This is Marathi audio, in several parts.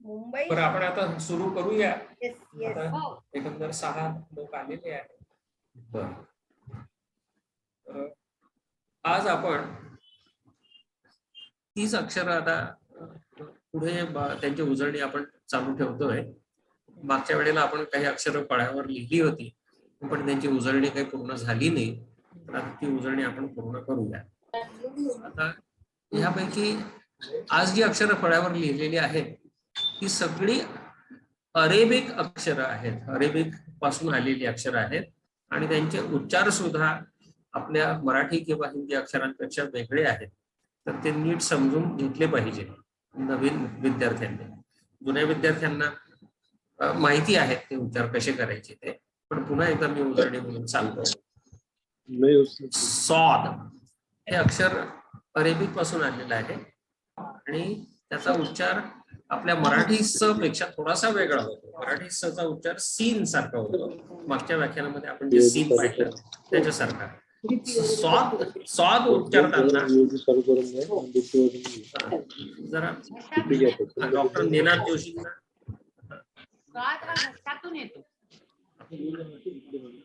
मुंबई बरं आपण आता सुरू करूया. येस येस आता एकंदर 6 लोक आलेले आहेत. बरं आज आपण 30 अक्षर आता पुढे त्यांची उजळणी आपण चालू ठेवतोय. मागच्या वेळेला आपण काही अक्षरं फळ्यावर लिहिली होती पण त्यांची उजळणी काही पूर्ण झाली नाही. तर आता ती उजळणी आपण पूर्ण करूया. आता ह्यापैकी आज जी अक्षरं फळ्यावर लिहिलेली आहेत ती सगळी अरेबिक अक्षरं आहेत. अरेबिक पासून आलेली अक्षरं आहेत आणि त्यांचे उच्चार सुद्धा आपल्या मराठी किंवा हिंदी अक्षरांपेक्षा वेगळे आहेत. तर ते नीट समजून घेतले पाहिजे नवीन विद्यार्थ्यांनी. जुन्या विद्यार्थ्यांना माहिती आहेत ते उच्चार कसे करायचे ते. पण पुन्हा एकदा मी उजळणी म्हणून सांगतो. सॉद हे अक्षर अरेबिक पासून आलेलं आहे आणि त्याचा उच्चार आपल्या मराठी स पेक्षा थोडासा वेगळा होतो. मराठी स चा उच्चार सीन सारखा होतो. मागच्या व्याख्यानामध्ये आपण जे सीन पाहिलं त्याच्यासारखा. स्वाद उच्चारताना जरा डॉक्टर नेनाथ जोशींना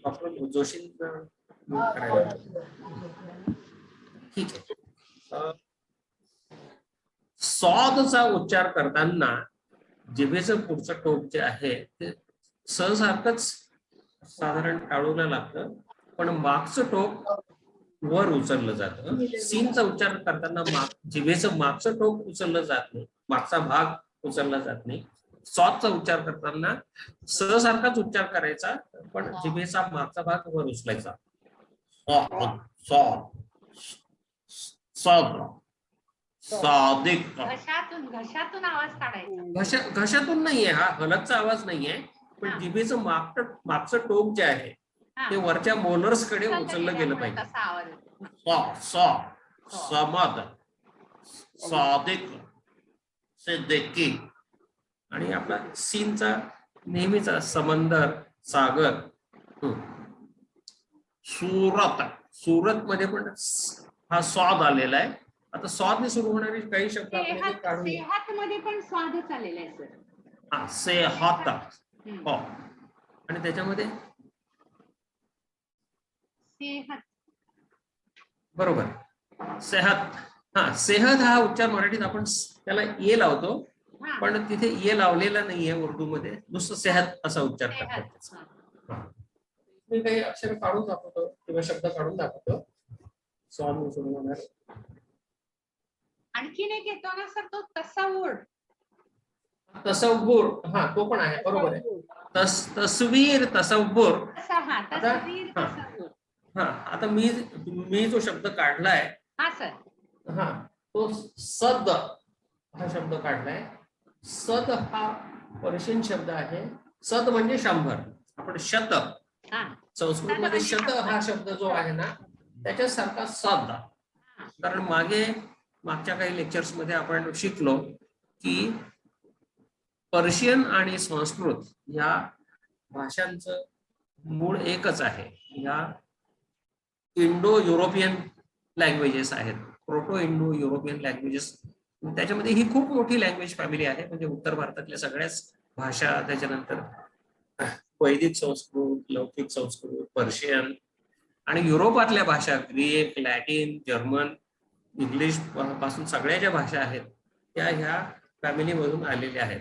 डॉक्टर जोशींना करायला ठीक आहे. स्वादचा उच्चार करताना जिभेचं पुढचं टोक जे आहे ते सारखंच साधारण टाळूला लागतं पण मागचं टोक वर उचललं जातं. सीनचा उच्चार करताना जिभेचं मागचं टोक उचललं जात नाही, मागचा भाग उचलला जात नाही. सॉदचा उच्चार करताना सारखाच उच्चार करायचा पण जिभेचा मागचा भाग वर उचलायचा. सादिक घशातून आवाज काढायचा. घशातून नाहीये, हा हलकचा आवाज नाहीये पण जिभेचं मागचं टोक जे आहे ते वरच्या मोलर्स कडे उचललं गेलं पाहिजे. समद सादिक सिद्दीकी आणि आपला सीनचा नेहमीचा समंदर सागर. सुरत मध्ये पण हा स्वाद आलेला आहे. आता स्वादने सुरू होणारे काही शब्द सेहत मध्ये पण स्वादच आलेला आहे सर. हा सेहत हो आणि त्याच्यामध्ये बरोबर सेहत. हा सेहत हा उच्चार मराठीत आपण त्याला ये लावतो पण तिथे ये लावलेला नाहीये उर्दू मध्ये, नुसतं सेहत असा उच्चार करतात. मी काही अक्षर काढून दाखवतो किंवा शब्द काढून दाखवतो. स्वाद सुरू होणार. आणखीन एक येतो ना सर तो तसवुर. तसव्वुर हा तो पण आहे बरोबर आहे. तस्वीर तसव्वुर. हा आता मी जो शब्द काढलाय हा सर हा तो सद हा शब्द काढलाय. सद हा पर्शियन शब्द आहे. सद म्हणजे 100. आपण शत संस्कृत मध्ये शत हा शब्द जो आहे ना त्याच्यासारखा सद. कारण मागच्या काही लेक्चर्स मध्ये आपण शिकलो की पर्शियन आणि संस्कृत या भाषांचं मूळ एकच आहे. या इंडो युरोपियन लँग्वेजेस आहेत, प्रोटो इंडो युरोपियन लँग्वेजेस. त्याच्यामध्ये ही खूप मोठी लँग्वेज फॅमिली आहे. म्हणजे उत्तर भारतातल्या सगळ्याच भाषा, त्याच्यानंतर वैदिक संस्कृत, लौकिक संस्कृत, पर्शियन आणि युरोपातल्या भाषा ग्रीक, लॅटिन, जर्मन, इंग्लिश पासून सगळ्या ज्या भाषा आहेत त्या ह्या फॅमिली मधून आलेल्या आहेत.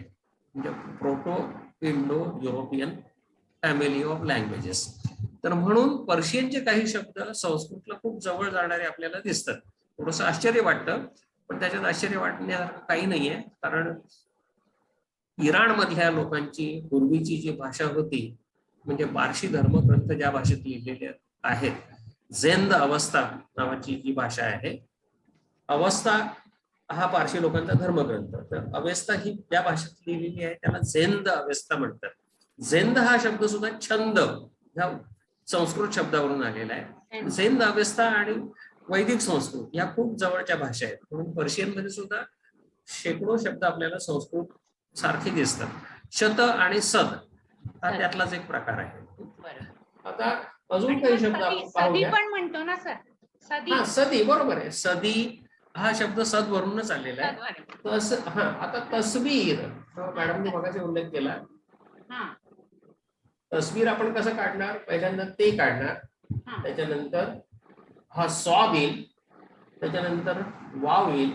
म्हणजे proto Indo European family of languages. तर म्हणून पर्शियनचे काही शब्द संस्कृतला खूप जवळ जाणारे आपल्याला दिसतात. थोडंसं आश्चर्य वाटतं पण त्याच्यात आश्चर्य वाटण्यासारखं काही नाहीये. कारण इराण मधल्या लोकांची पूर्वीची जी भाषा होती म्हणजे पारशी धर्मग्रंथ ज्या भाषेत लिहिलेले आहेत, झेंद अवस्था नावाची जी भाषा आहे, अवस्था हा पारशी लोकांचा धर्मग्रंथ, तर अवेस्ता ही ज्या भाषेत लिहिलेली आहे त्याला झेंद अवेस्ता म्हणतात. झेंद हा शब्द सुद्धा छंद ह्या संस्कृत शब्दावरून आलेला आहे. झेंद अवेस्ता आणि वैदिक संस्कृत या खूप जवळच्या भाषा आहेत. म्हणून पर्शियन मध्ये सुद्धा शेकडो शब्द आपल्याला संस्कृत सारखे दिसतात. शत आणि सद हा त्यातलाच एक प्रकार आहे. आता अजून काही शब्द आपण पाहूया. पण म्हणतो ना सर. सदी बरोबर आहे. सदी हा शब्द सद वरूनच आलेला आहे. तस हा आता तस्वीर मॅडमने मगाशी उल्लेख केला. तस्वीर आपण कसं काढणार, पहिल्यांदा ते काढणार, त्याच्यानंतर हा सॉद येईल, त्याच्यानंतर वाव येईल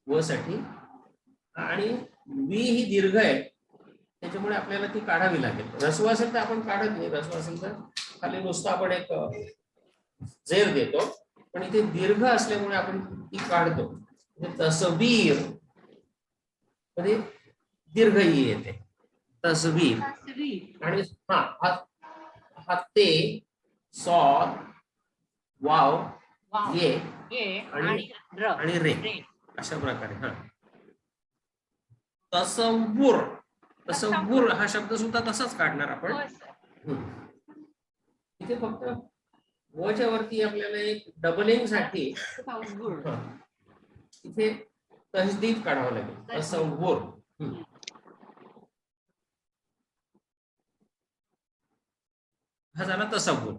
व साठी, आणि वी ही दीर्घ आहे त्याच्यामुळे आपल्याला ती काढावी लागेल. रस्व असेल तर आपण काढत नाही, रस्व असेल तर खाली नुसतं आपण एक जेर देतो, पण इथे दीर्घ असल्यामुळे आपण ती काढतो. तस्वीर मध्ये दीर्घ ई येते, तस्वीर. आणि हा ते सॉद वाव ये आणि रे अशा प्रकारे. हा तसव्वुर, तसव्वुर हा शब्द सुद्धा तसाच काढणार आपण. इथे फक्त वच्या वरती आपल्याला एक डबलिंग साठी इथे तजदीद काढावं लागेल. तसव्वुर. हा झाला तसव्वुर.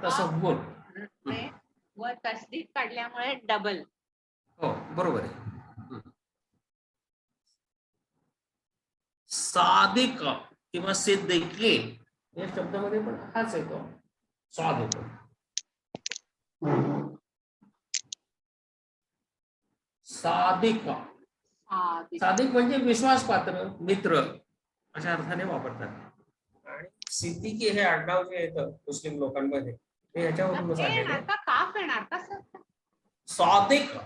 तसव्वुर व तसदीद काढल्यामुळे डबल. हो बरोबर आहे. सादिक किंवा सिद्दीकी या शब्दामध्ये पण हाच येतो, स्वाद येतो. सादिक, सादिक म्हणजे विश्वासपात्र मित्र अशा अर्थाने वापरतात. आणि सिद्दीकी हे आडनाव जे येतं मुस्लिम लोकांमध्ये ते ह्याच्यावरूनच आलेलं आहे. सादिक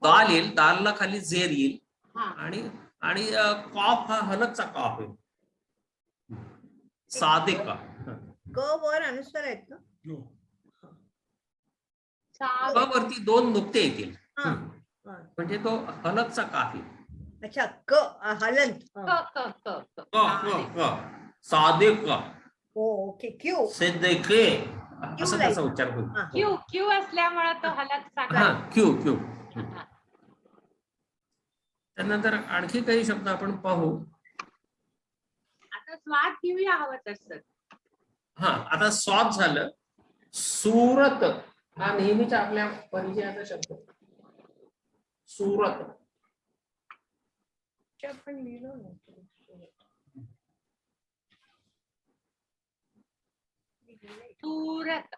दाल येईल, दालला खाली जेर येईल, आणि आणि कॉफ हा हलकचा कॉफ येईल. सादिक क वर अनुस्वार आहेत ना, क वरती दोन नुक्ते येतील म्हणजे तो हलकचा काफ येईल. अच्छा, क हलंत. सादिक, ओके. क्यू सिद्दीकी असा त्याचा उच्चार होईल. क्यू क्यू असल्यामुळे तो हलकचा. हा क्यू क्यू. त्यानंतर आणखी काही शब्द आपण पाहू. आता स्वाद घेऊया हवं तसं. हा आता स्वाद झालं. सूरत हा नेहमीचा आपल्या परिचयाचा शब्द. सूरत आपण लिहिलो ना. सूरत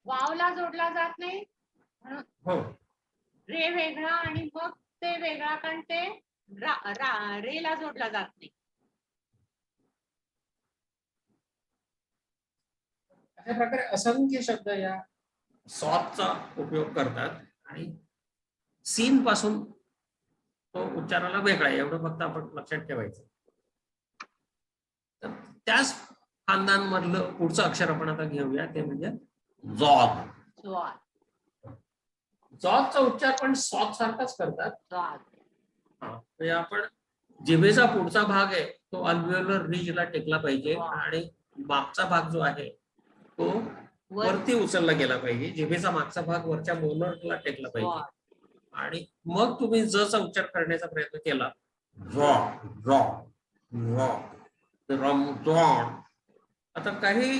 वावला जोडला जात नाही, हो. रे वेगळा आणि मग ते वेगळा, कारण ते रेला जोडला जात नाही. अशा प्रकारे असंख्य शब्द या सॉदचा उपयोग करतात आणि सीन पासून तो उच्चाराला वेगळा आहे एवढं फक्त आपण लक्षात ठेवायचं. तर त्याच खानदान मधलं पुढचं अक्षर आपण आता घेऊया, ते म्हणजे जॉद. जॉदचा उच्चार पण सॉद सारखाच करतात. आपण जिभेचा पुढचा भाग आहे तो अल्व्हेओलर रिजला टेकला पाहिजे आणि मागचा भाग जो आहे तो वरती उचलला गेला पाहिजे. जिभेचा मागचा भाग वरच्या मोलरला टेकला पाहिजे आणि मग तुम्ही जचा उच्चार करण्याचा प्रयत्न केला, रमजान. आता काही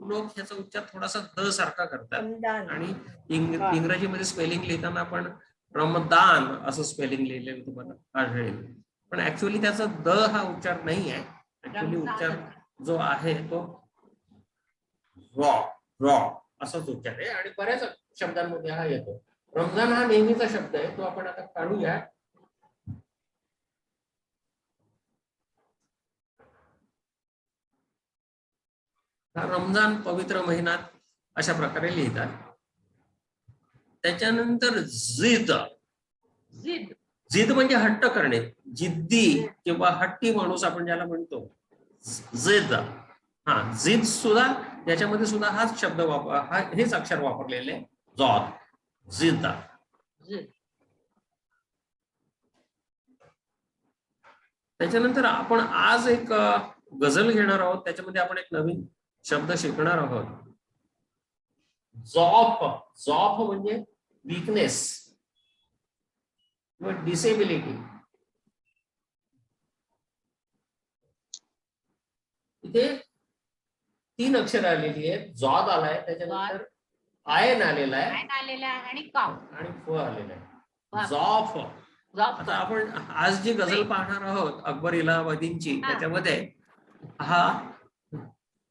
लोक ह्याचा उच्चार थोडासा द सारखा करतात आणि इंग्रजीमध्ये स्पेलिंग लिहिताना आपण रमदान असं स्पेलिंग लिहिलेलं तुम्हाला आढळेल, पण ऍक्च्युअली त्याचा द हा उच्चार नाही आहे. ऍक्च्युअली उच्चार जो आहे तो रॉ असाच उच्चार आहे आणि बऱ्याच शब्दांमध्ये हा येतो. रमजान हा नेहमीचा शब्द आहे, तो आपण आता काढूया. हा रमजान पवित्र महिन्यात अशा प्रकारे लिहितात. त्याच्यानंतर जिद. जिद म्हणजे हट्ट करणे, जिद्दी किंवा हट्टी माणूस आपण ज्याला म्हणतो, जिद. हा जिद सुद्धा याच्यामध्ये सुद्धा हाच शब्द हेच अक्षर वापरलेले, जॉद, जिद. त्याच्यानंतर आपण आज एक गझल घेणार आहोत, त्याच्यामध्ये आपण एक नवीन शब्द शिकणार आहोत. जॉफ. जॉफ म्हणजे वीकनेस किंवा डिसेबिलिटी. इथे 3 अक्षर आलेली आहेत. जॉद आलाय, त्याच्यानंतर आयन आलेला आहे आयन आलेला आहे आणि काव आणि फ आलेला आहे. वा. जॉफ. जॉब आता आपण आज जी गझल पाहणार आहोत अकबर इलाहाबादींची, हा. त्याच्यामध्ये हा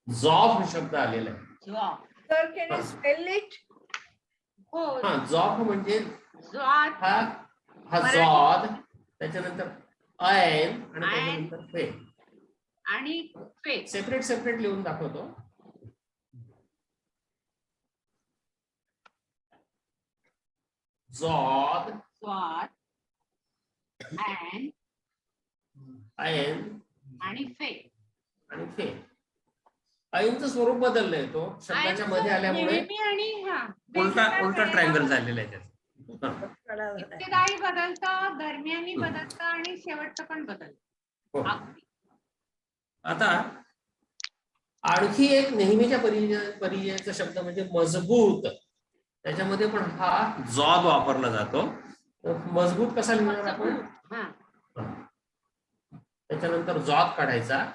जॉफ शब्द आलेला आहे. Job sir can you spell it? हो हा, जॉफ म्हणजे जॉब हा मराठी. जॉद, त्याच्यानंतर आयन आणि आयन. त्याच्यानंतर फे. आणि फे. सेपरेट लिहून दाखवतो. जॉद, जॉब अँड आयन आणि फे. आणि फे. आयनचं स्वरूप बदललंय, तो शब्दाच्या मध्ये आल्यामुळे नेहमी आणि हा उलटा ट्रायंगल झालेला आहे त्याचा. इब्तिदाई बदलतं, दरम्यानी बदलतं आणि शेवटचं पण बदलतं. हो. आता आणखी एक नेहमीच्या परिचयाचा शब्द म्हणजे मजबूत. त्याच्यामध्ये पण हा जॉब वापरला जातो. मजबूत कसा लिहिणार आपण? हा. त्याच्यानंतर जॉब काढायचा,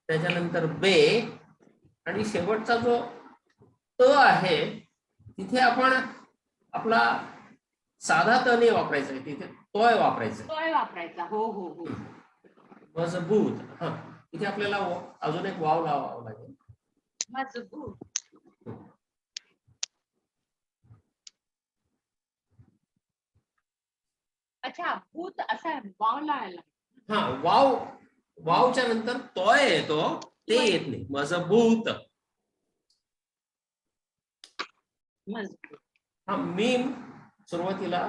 त्याच्यानंतर बे, आणि शेवटचा जो त आहे तिथे आपण आपला साधा त नाही वापरायचा, तिथे तोय वापरायचा. तोय वापरायचा. हो हो हो. मजबूत. हा, इथे आपल्याला अजून एक वाव लावावा लागेल. मजबूत. अच्छा, भूत असा वाव लावायला. हा, वावच्या नंतर तोय येतो, ते येत नाही. मजबूत. मजबूत. हा, मीम सुरुवातीला,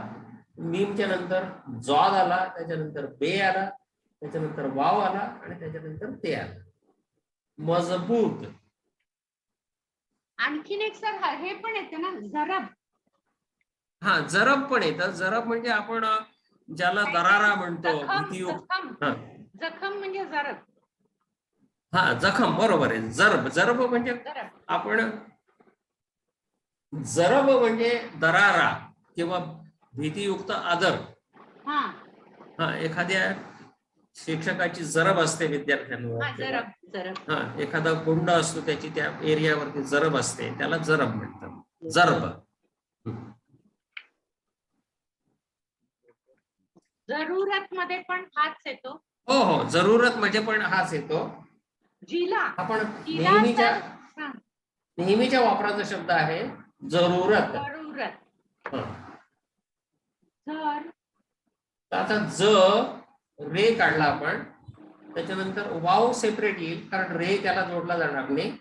मीमच्या नंतर जॉद आला, त्याच्यानंतर बे आला, त्याच्यानंतर वाव आला आणि त्याच्यानंतर ते आला. मजबूत. आणखीन एक सर हे पण येते ना, जरब. हा, जरब पण येतं. जरब म्हणजे आपण ज्याला दरारा म्हणतो, जखम. भीतीयुक्त. जखम. हा जखम म्हणजे जरब. हा, जखम, बरोबर आहे. जरब म्हणजे जरब. आपण जरब म्हणजे दरारा किंवा भीतीयुक्त आदर. हा हा, एखाद्या शिक्षकाची जरब असते हा. विद्यार्थ्यांवर. जरब. जरब. हा, एखादा गुंड असतो, त्याची त्या एरियावरती जरब असते, त्याला जरब म्हणतात. जरब. जरूरत मध्ये पण हाच येतो. हो हो, जरूरत म्हणजे पण हाच येतो. जिला. आपण जिला नेहमीच्या तर- हा. नेहमीच्या वापराचा शब्द आहे जरूरत. जरूरत. हा. जर. आता ज रे काढला आपण, त्याच्यानंतर वाव सेपरेट येईल, कारण रे त्याला जोडला जाणार नाही.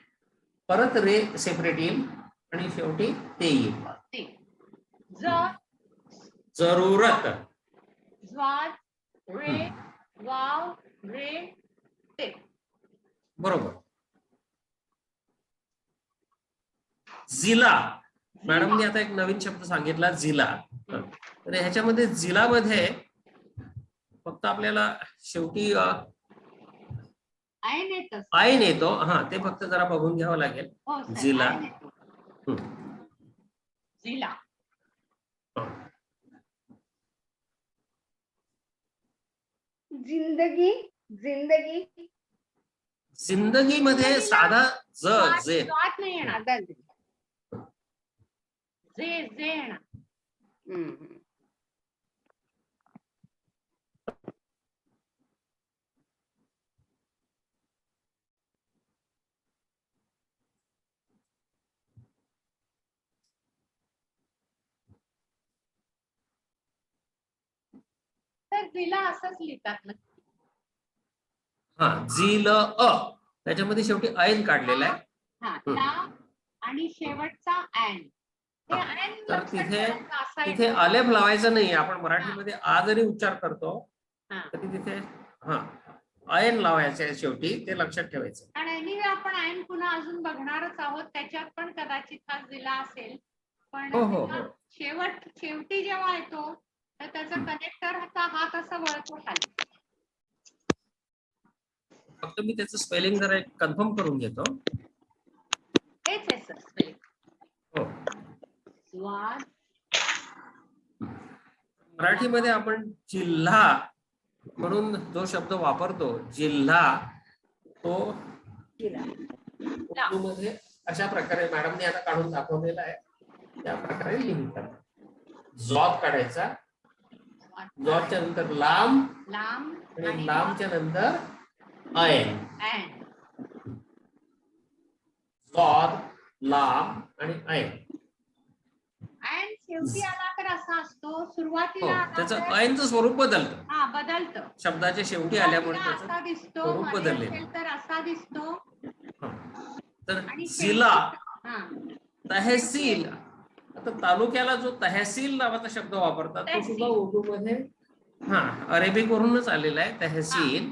परत रे सेपरेट येईल आणि शेवटी ते येईल. ते. जर. जरूरत. ज्वार. रे. वाव. रे. ते. बरोबर. जिला. मॅडमनी आता एक नवीन शब्द सांगितला, जिला. तर ह्याच्यामध्ये जिलामध्ये फक्त आपल्याला शेवटी आयन येतं. आयन येतो. हा, ते फक्त जरा बघून घ्यावं लागेल. हो सर, जिला. आयन येतो. जिला. जिंदगी. जिंदगी. जिंदगी मध्ये साधा जे. स्वाद नाही येणार. जे येणार. तर जिला असंच लिहितात ना. हा, जिल अ, त्याच्यामध्ये शेवटी आयन काढलेला आहे. हा, ला आणि शेवटचा ऍन. हे ऍन तर लक्षात तिथे ठेवायचं असा तिथे येतो. आलेप लावायचं नाही. आपण मराठीमध्ये आ जरी उच्चार करतो हा. तरी तिथे हा आयन लावायचं आहे शेवटी, ते लक्षात ठेवायचं. आणि anyway आपण ऍन पुन्हा अजून बघणारच आहोत, त्याच्यात पण कदाचित हा जिला असेल. पण हो हो तिला हो. शेवटी जेव्हा येतो तर त्याचा कनेक्टर हात असा वळतो खाली. फक्त मी त्याचं स्पेलिंग जरा कन्फर्म करून घेतो. हेच आहे सर स्पेलिंग. हो. स्वाद. मराठीमध्ये आपण जिल्हा म्हणून जो शब्द वापरतो, जिल्हा, तो जिला उर्दूमध्ये अशा प्रकारे मॅडमने आता काढून दाखवलेला आहे, त्या प्रकारे लिहितात. जॉब काढायचा, जॉबच्या नंतर लांब, लांब आणि लांबच्या नंतर ऐन. जॉब, लांब आणि ऐन. अँड शेवटी आला तर असा असतो, हो, सुरुवातीला आला त्याचं तर ऐनचं स्वरूप बदलतं. हा बदलतं. शब्दाच्या शेवटी आल्यामुळे असा त्याचं दिसतो, स्वरूप मध्ये बदलले. असेल तर असा दिसतो. तर आणि जिल्हा, हा तहसील. आता तालुक्याला जो तहसील नावाचा शब्द वापरतात तो सुद्धा उर्दूमध्ये अरेबिक वरूनच आलेला आहे, तहसील.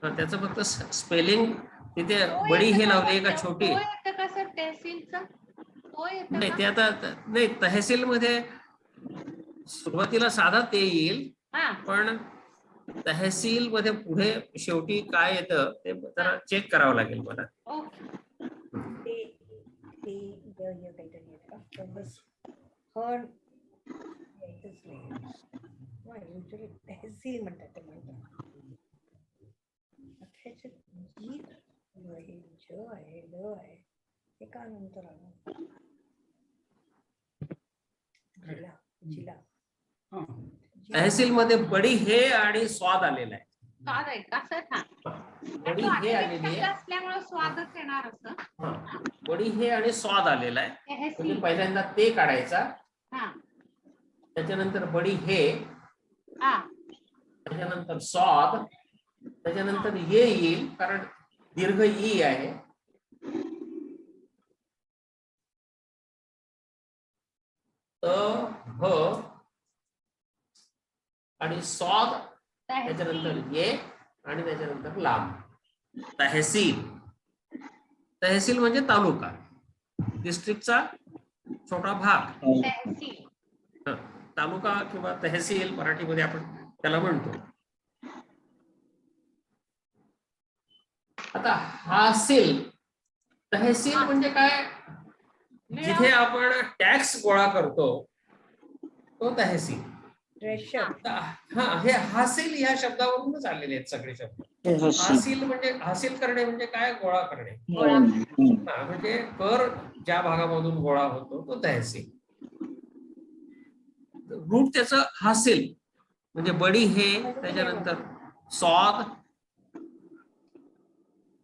त्याचं फक्त स्पेलिंग तिथे बडी हे लावले का छोटी. कसं तहसीलचं नाही, ते आता नाही, तहसील मध्ये सुरुवातीला साधा ते येईल, पण तहसील मध्ये पुढे शेवटी काय येतं ते जरा चेक करावं लागेल मला. तहसील म्हणतात ते म्हणतात. हे का नंतर आलं? जिला जिला तहसील मध्ये बडी हे आणि स्वाद आलेला आहे. स्वाद आहे का सर? बडी हे आलेली आहे असल्यामुळे स्वादच येणार असं. बडी हे आणि स्वाद आलेला आहे, म्हणजे पहिल्यांदा ते काढायचा, त्याच्यानंतर बडी हे, त्याच्यानंतर स्वाद, त्याच्यानंतर ये येईल कारण दीर्घ ई आहे. ह आणि स्वाद, त्याच्यानंतर ये आणि त्याच्यानंतर लांब. तहसील, तहसील म्हणजे तालुका, डिस्ट्रिक्टचा छोटा भाग. तालुका किंवा तहसील मराठीमध्ये आपण त्याला म्हणतो. आता हासिल, तहसील म्हणजे काय? जिथे आपण टॅक्स गोळा करतो तो तहसील. हे हासिल या शब्दावरूनच आलेले आहेत सगळे शब्द. हासिल म्हणजे हासिल करणे म्हणजे काय? गोळा करणे. म्हणजे कर ज्या भागामधून गोळा होतो तो तहसील. रूट त्याचं हासिल म्हणजे बडी हे, त्याच्यानंतर स्वाद,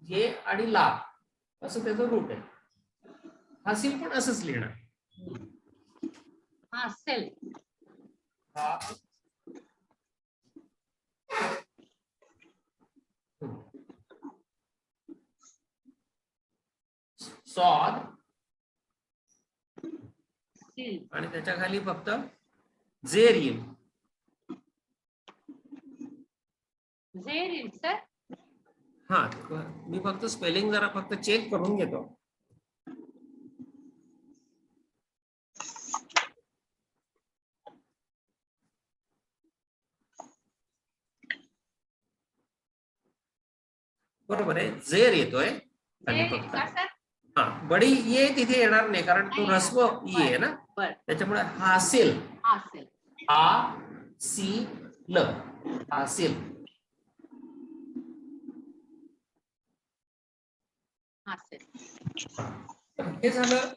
ये आणि लाभ असं त्याचं रूट आहे. हासिल पण असंच लिहिणार. हासिल, स्वाद आणि त्याच्या खाली फक्त जेर येईल. जेर येईल सर. मी फक्त स्पेलिंग जरा फक्त चेक करून घेतो. बरोबर आहे, जेर येतोय खाली फक्त. बडी ये तिथे येणार नाही कारण तो रस्व ई आहे ना, त्याच्यामुळे हासिल, हा सी ल, हासिल. हे झालं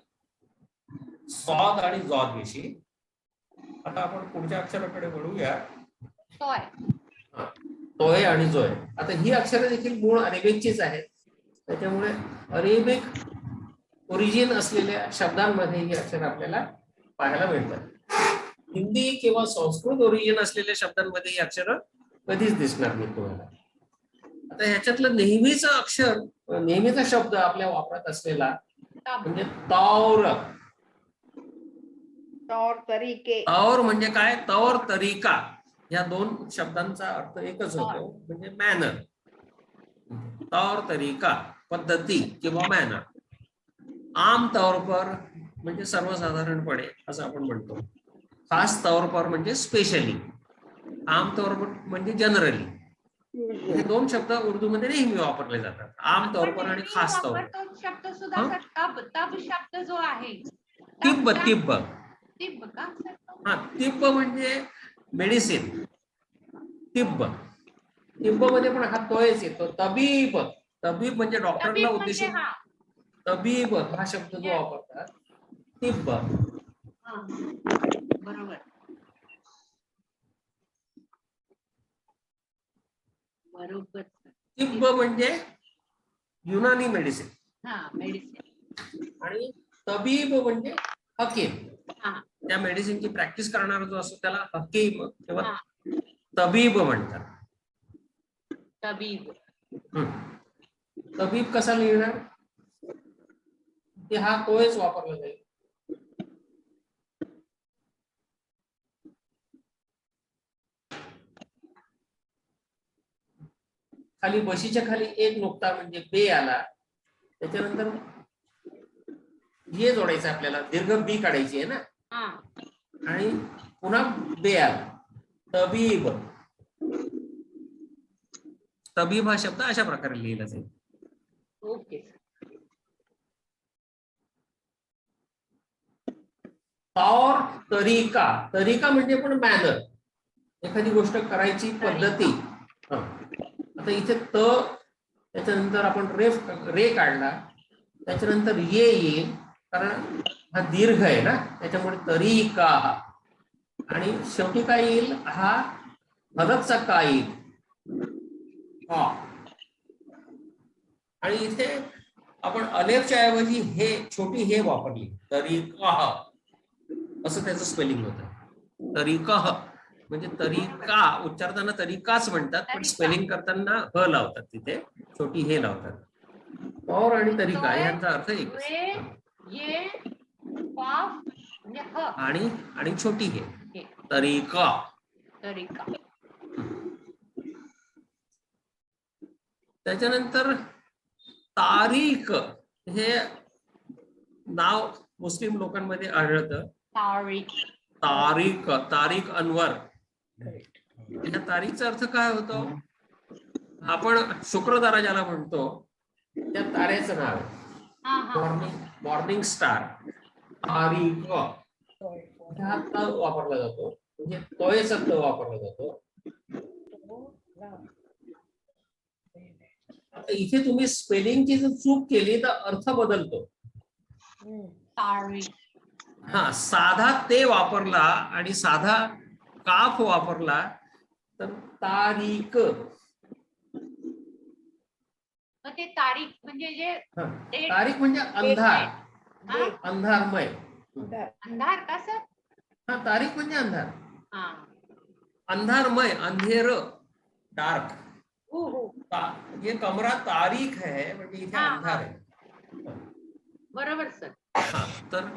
स्वाद आणि जॉद विषयी. आता आपण पुढच्या अक्षराकडे वळूया. तोय आणि जोय. आता ही अक्षरं देखील मूळ अरेबिकचीच आहेत, त्याच्यामुळे अरेबिक ओरिजिन असलेल्या शब्दांमध्ये ही अक्षर आपल्याला पाहायला मिळतात. हिंदी किंवा संस्कृत ओरिजिन असलेल्या शब्दांमध्ये ही अक्षरं कधीच दिसणार नाही तुम्हाला. आता ह्याच्यातलं नेहमीचं अक्षर, नेहमीचा शब्द आपल्या वापरात असलेला म्हणजे तौर. तौर तरीके. तौर म्हणजे काय? तौर तरीका या दोन शब्दांचा अर्थ एकच होतो, म्हणजे मॅनर. तौर तरीका पद्धती किंवा मॅनर. आम तौर पर म्हणजे सर्वसाधारणपणे असं आपण म्हणतो. खास तौर पर म्हणजे स्पेशली. आम तौर पर म्हणजे जनरली. हे दोन शब्द उर्दूमध्ये नेहमी वापरले जातात, आम तौर पर आणि खास तौर पर. शब्द सुद्धा तब, तब शब्द जो आहे तिब्ब, तिब्ब. तिब्ब का? तिब्ब म्हणजे मेडिसिन. तिब्ब, तिब्ब मध्ये पण हा तोयच येतो. तबीब, तबीब म्हणजे डॉक्टरला तबीब म्हणजे उद्देशून हा तबीब हा शब्द जो वापरतात तिब्ब. हा, बरोबर बरोबर तिब्ब म्हणजे युनानी मेडिसिन हा मेडिसिन आणि तबीब म्हणजे हकीम. हा त्या मेडिसिनची प्रॅक्टिस करणारा जो असतो त्याला हकीम किंवा हा तबीब म्हणतात. तबीब तबीब कसा लिहिणार ते हा तोच वापरला जाईल. खाली बशीच्या खाली एक नुकता म्हणजे बे आला, त्याच्यानंतर ये जोडायचं आपल्याला, दीर्घ बी काढायची आहे ना, हा आणि पुन्हा बे आला तबीब. तबीब हा शब्द अशा प्रकारे लिहिला जाईल. ओके और तरीका, तरीका म्हणजे पण मॅनर, एखादी गोष्ट करायची पद्धती. आता इथे त त्याच्यानंतर आपण रे काढला, त्याच्यानंतर ये येईल कारण हा दीर्घ आहे ना, त्याच्यामुळे तरीका. आणि शेवटी काय येईल, हा हलकचा का येईल. आणि इथे आपण अलेफच्या ऐवजी हे छोटी हे वापरली, तरीका असं त्याचं स्पेलिंग होतं. तरीका म्हणजे तरीका उच्चारताना तरीकाच म्हणतात, पण स्पेलिंग करताना ह लावतात, तिथे छोटी हे लावतात. और आणि तरीका यांचा अर्थ एकच. ये काफ म्हणजे ह आणि छोटी हे तरीका. तरीका त्याच्यानंतर तारीख हे नाव मुस्लिम लोकांमध्ये आढळतं. तारीख, तारीख अनवर. या तारीखचा अर्थ काय होतो, आपण शुक्रतारा ज्याला म्हणतो त्या ताऱ्याचं नाव आहे मॉर्निंग स्टार. तारीख हा त वापरला जातो, म्हणजे तोयचा त वापरला जातो. आता इथे तुम्ही स्पेलिंगची जर चूक केली तर अर्थ बदलतो. हा, साधा ते वापरला आणि साधा काफ वापरला तर तारीख. ते तारीख म्हणजे जे तारीख म्हणजे अंधार, अंधारमय. अंधार का सर? हा, तारीख म्हणजे अंधार, अंधारमय, अंधेर, डार्क. ये कमरा तारीख है म्हणजे इथे अंधार आहे. बरोबर सर. हा, तर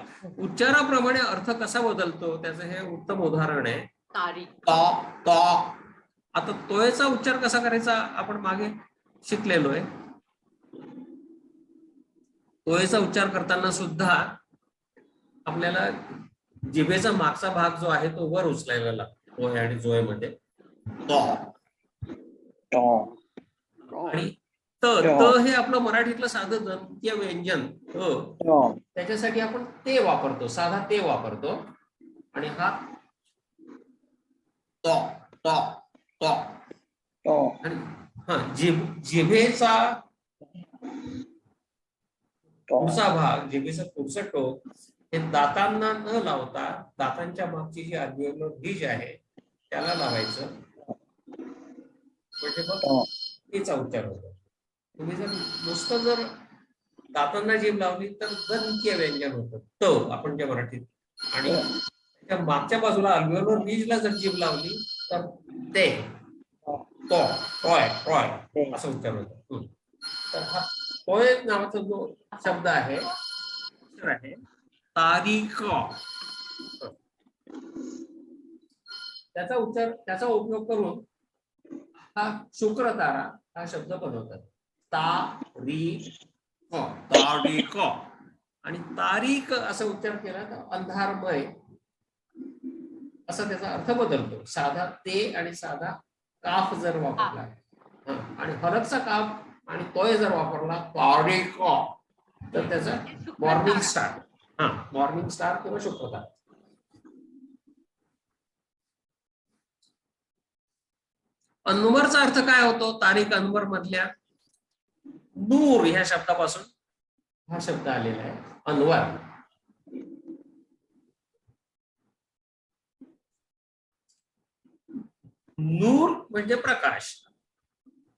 उच्चाराप्रमाणे अर्थ कसा बदलतो त्याचं हे उत्तम उदाहरण आहे. तारीख. आता तोयचा उच्चार कसा करायचा आपण मागे शिकलेलो आहे. तोयचा उच्चार करताना सुद्धा आपल्याला जिभेचा मागचा भाग जो आहे तो वर उचलायला लागतो. तोय आणि जोय मध्ये आणि त हे आपलं मराठीतलं साधं दंत्य व्यंजन त्याच्यासाठी आपण ते वापरतो, साधा ते वापरतो. आणि हा आणि हा जिभेचा पुढचा भाग, जिभेचा पुढचं टोक हे दातांना न लावता दातांच्या मागची जी अल्व्हेओलर रिज आहे त्याला लावायचं, म्हणजे मग तिचा उच्चार होतो. तुम्ही जर नुसतं जर दातांना जीभ लावली तर दंत्य व्यंजन होतं, त आपण जे मराठीत. आणि त्या मागच्या बाजूला अल्व्हेओलर रिजला जर जीभ लावली तर ते टॉय असं उच्चार होतो. तर हा टॉय नावाचा जो शब्द आहे तारीख, त्याचा उच्चार, त्याचा उपयोग करून हा शुक्र तारा हा शब्द बनवतात. तारीख आणि तारीख असा उच्चार केला तर अंधारमय असा त्याचा अर्थ बदलतो. साधा ते आणि साधा काफ जर वापरला आणि हलकचा काफ आणि तोय जर वापरला तारीख तर त्याचा मॉर्निंग स्टार. मॉर्निंग स्टार किंवा शुक्रतारा. अनवरचा अर्थ काय होतो तारीख अनवर मधल्या? नूर ह्या शब्दापासून हा शब्द आलेला आहे, अनवर. नूर म्हणजे प्रकाश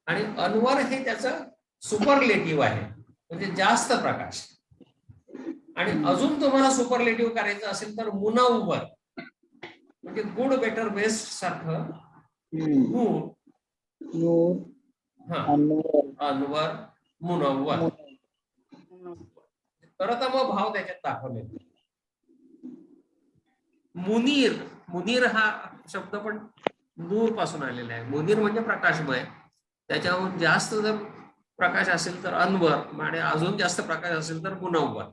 आणि अनवर हे त्याचं सुपरलेटिव्ह आहे, म्हणजे जास्त प्रकाश. आणि अजून तुम्हाला सुपरलेटिव्ह करायचं असेल तर मुनव्वर म्हणजे गुड, बेटर, बेस्ट सारखं नूर, हा, अनवर, मुनव्वर. तर मग भाव त्याच्यात दाखवले. मुनीर, मुनीर हा शब्द पण नूर पासून आलेला आहे. मुनीर म्हणजे प्रकाशमय. त्याच्याहून जास्त जर प्रकाश असेल तर अनवर, आणि अजून जास्त प्रकाश असेल तर मुनव्वर.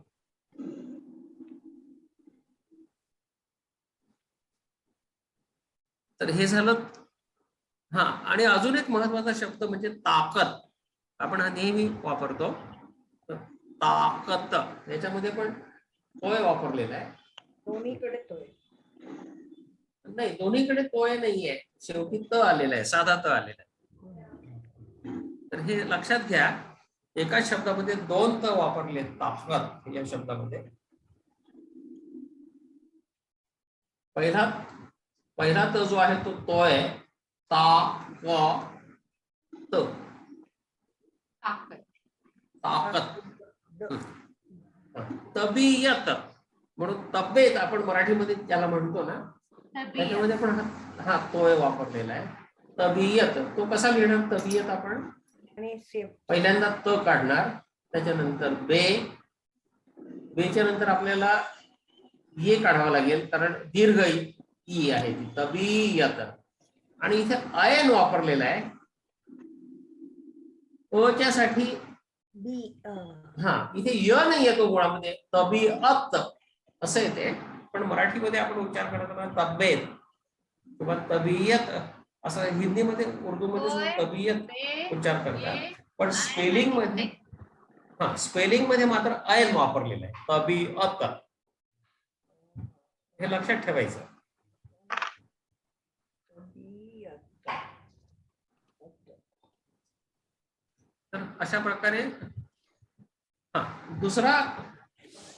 तर हे झालं. हा, आणि अजून एक महत्वाचा शब्द म्हणजे ताकद. आपण हा नेहमी वापरतो, ताकद. याच्यामध्ये पण तोय वापरलेला आहे. दोन्हीकडे तोय नाही, दोन्हीकडे तोय नाहीये, शेवटी त आलेला आहे, साधा त आलेला आहे. तर हे लक्षात घ्या, एकाच शब्दामध्ये दोन त वापरले ताकद या शब्दामध्ये. पहिला त जो आहे तो तोय, ताकद. तबियत म्हणून तब्येत आपण मराठीमध्ये त्याला म्हणतो ना, त्याच्यामध्ये पण हा तोय वापरलेला आहे. तबियत, तो कसा लिहिणार तबियत? आपण पहिल्यांदा त काढणार, त्याच्यानंतर बेच्या नंतर आपल्याला ये काढावा लागेल, कारण दीर्घ ई आहे ती तबियत. आणि इथे अयन वापरलेला आहे अच्या साठी. हा, इथे य नाही येतो मुळामध्ये, तबियत असं येते, पण मराठीमध्ये आपण उच्चार करताना तब्येत किंवा तबियत असं, हिंदीमध्ये, उर्दूमध्ये सुद्धा तबियत उच्चार करतात, पण स्पेलिंग मध्ये मात्र अयन वापरलेलं आहे, तबियत. हे लक्षात ठेवायचं. तर अशा प्रकारे दुसरा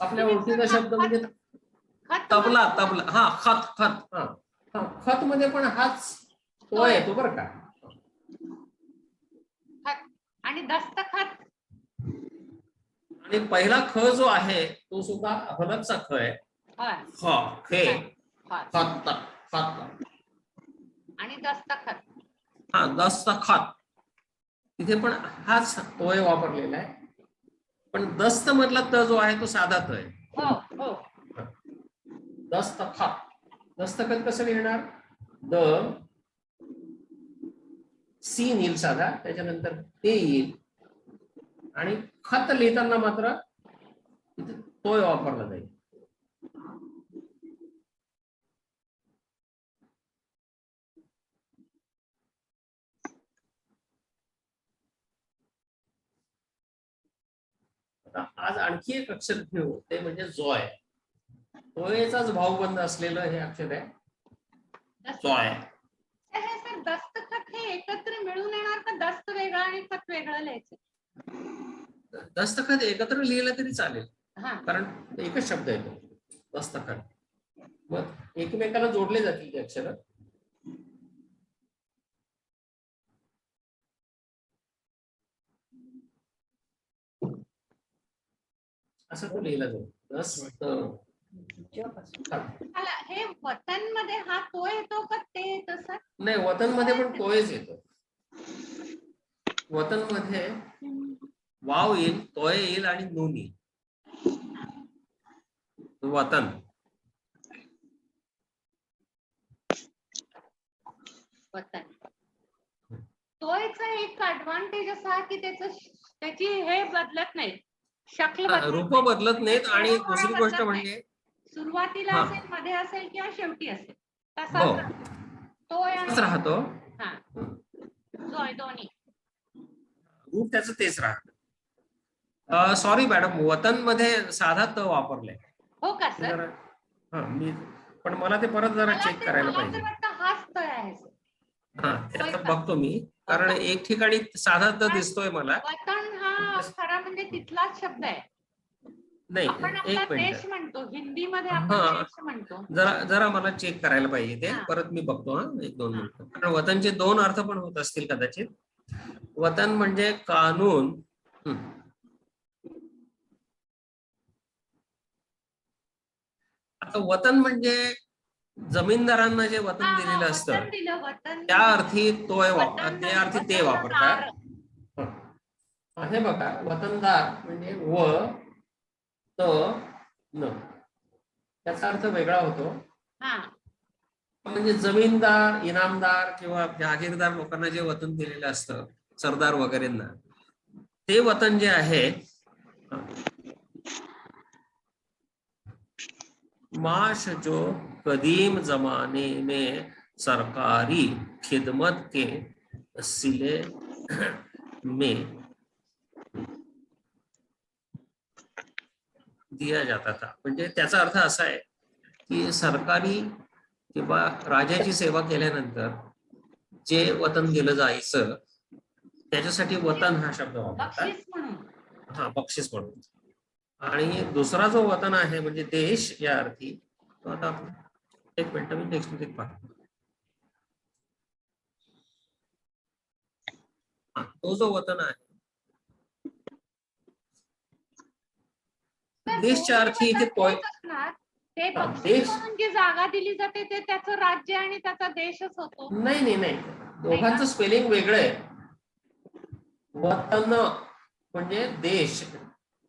आपल्या ओळखीचा शब्द म्हणजे तबला. हा, खत मध्ये पण हाच तो येतो बरं का. आणि दस्तखत, आणि पहिला ख जो आहे तो सुद्धा हलकचा ख आहे. आणि दस्तखत, हा, दस्तखत. तिथे पण हाच तोय वापरलेला आहे, पण दस्त मधला त जो आहे तो साधा त आहे. दस्तखत. दस्तखत कसं लिहिणार? द सीन येईल साधा, त्याच्यानंतर ते येईल, आणि खत लिहिताना मात्र तोय वापरला जाईल. आज आणखी एक अक्षर घेऊ, ते म्हणजे जोय. तोयचाच भावबंद असलेलं हे अक्षर आहे जोय. दस्तखत हे एकत्र मिळून येणार का दस्त वेगळा आणि खत वेगळं लिहायचं? दस्तखत एकत्र लिहिलं तरी चालेल, कारण एकच शब्द येतो दस्तखत. मग एकमेकाला जोडले जातील ते अक्षर. असं तो लिहिला जातो. हे वतन मध्ये हा तो येतो का ते तसं? नाही, वतन मध्ये पण तोयच येतो. वतन मध्ये वाव येईल, तोय येईल आणि नून येईल. वतन. तोयचा एक ऍडव्हान्टेज असा की त्याची हे बदलत नाही, शक्ल रूप बदलत नाहीत. आणि दुसरी गोष्ट म्हणजे सुरुवातीला असेल, मध्ये असेल किंवा शेवटी असेल तसाच राहतो. दोन्ही रूप त्याचं तेच राहतं. सॉरी मॅडम, वतन मध्ये साधा त वापरलाय. हो का सर? मी पण मला ते परत जरा चेक करायला पाहिजे. हाच त आहे. हा, त्यात बघतो मी, कारण एक ठिकाणी साधा त दिसतोय मला. वतन हा खरा म्हणजे तिथलाच शब्द आहे. नाही, आपण आपला एक मिनिट, देश म्हणतो, हिंदीमध्ये आपण हा. देश म्हणतो. जरा मला चेक करायला पाहिजे ते, हा. परत मी बघतो. हा, 1-2 हा. मिनिटं. कारण वतनचे 2 अर्थ पण होत असतील कदाचित. वतन म्हणजे कानून. आता वतन म्हणजे जमीनदारांना जे वतन दिलेलं असतं वतन दिलं, वतन त्या अर्थी ते वतनदार, अर्थी ते वापरतात. हे बघा, वतनदार म्हणजे व त न, त्याचा अर्थ वेगळा होतो. म्हणजे जमीनदार, इनामदार किंवा जहागीरदार लोकांना जे वतन दिलेलं असतं, सरदार वगैरेंना, ते वतन जे आहे, माश जो कदीम जमाने में सरकारी खिदमत के सिले में दिया जाता था. म्हणजे त्याचा अर्थ असा आहे की सरकारी किंवा राजाची सेवा केल्यानंतर जे वतन दिलं जायचं त्याच्यासाठी वतन हा शब्द वापरतात. हा, बक्षीस म्हणून. आणि दुसरा जो वतन आहे म्हणजे देश या अर्थी, तो आता एक मिनिट मी नेक्स्ट मध्ये पाहतो. तो जो वतन आहे देशच्या अर्थी इथे ते बक्षीस म्हणून जी जागा दिली जाते ते त्याचं राज्य आणि त्याचा देशच होतो. नाही, दोघांचं स्पेलिंग वेगळं आहे. वतन म्हणजे देश,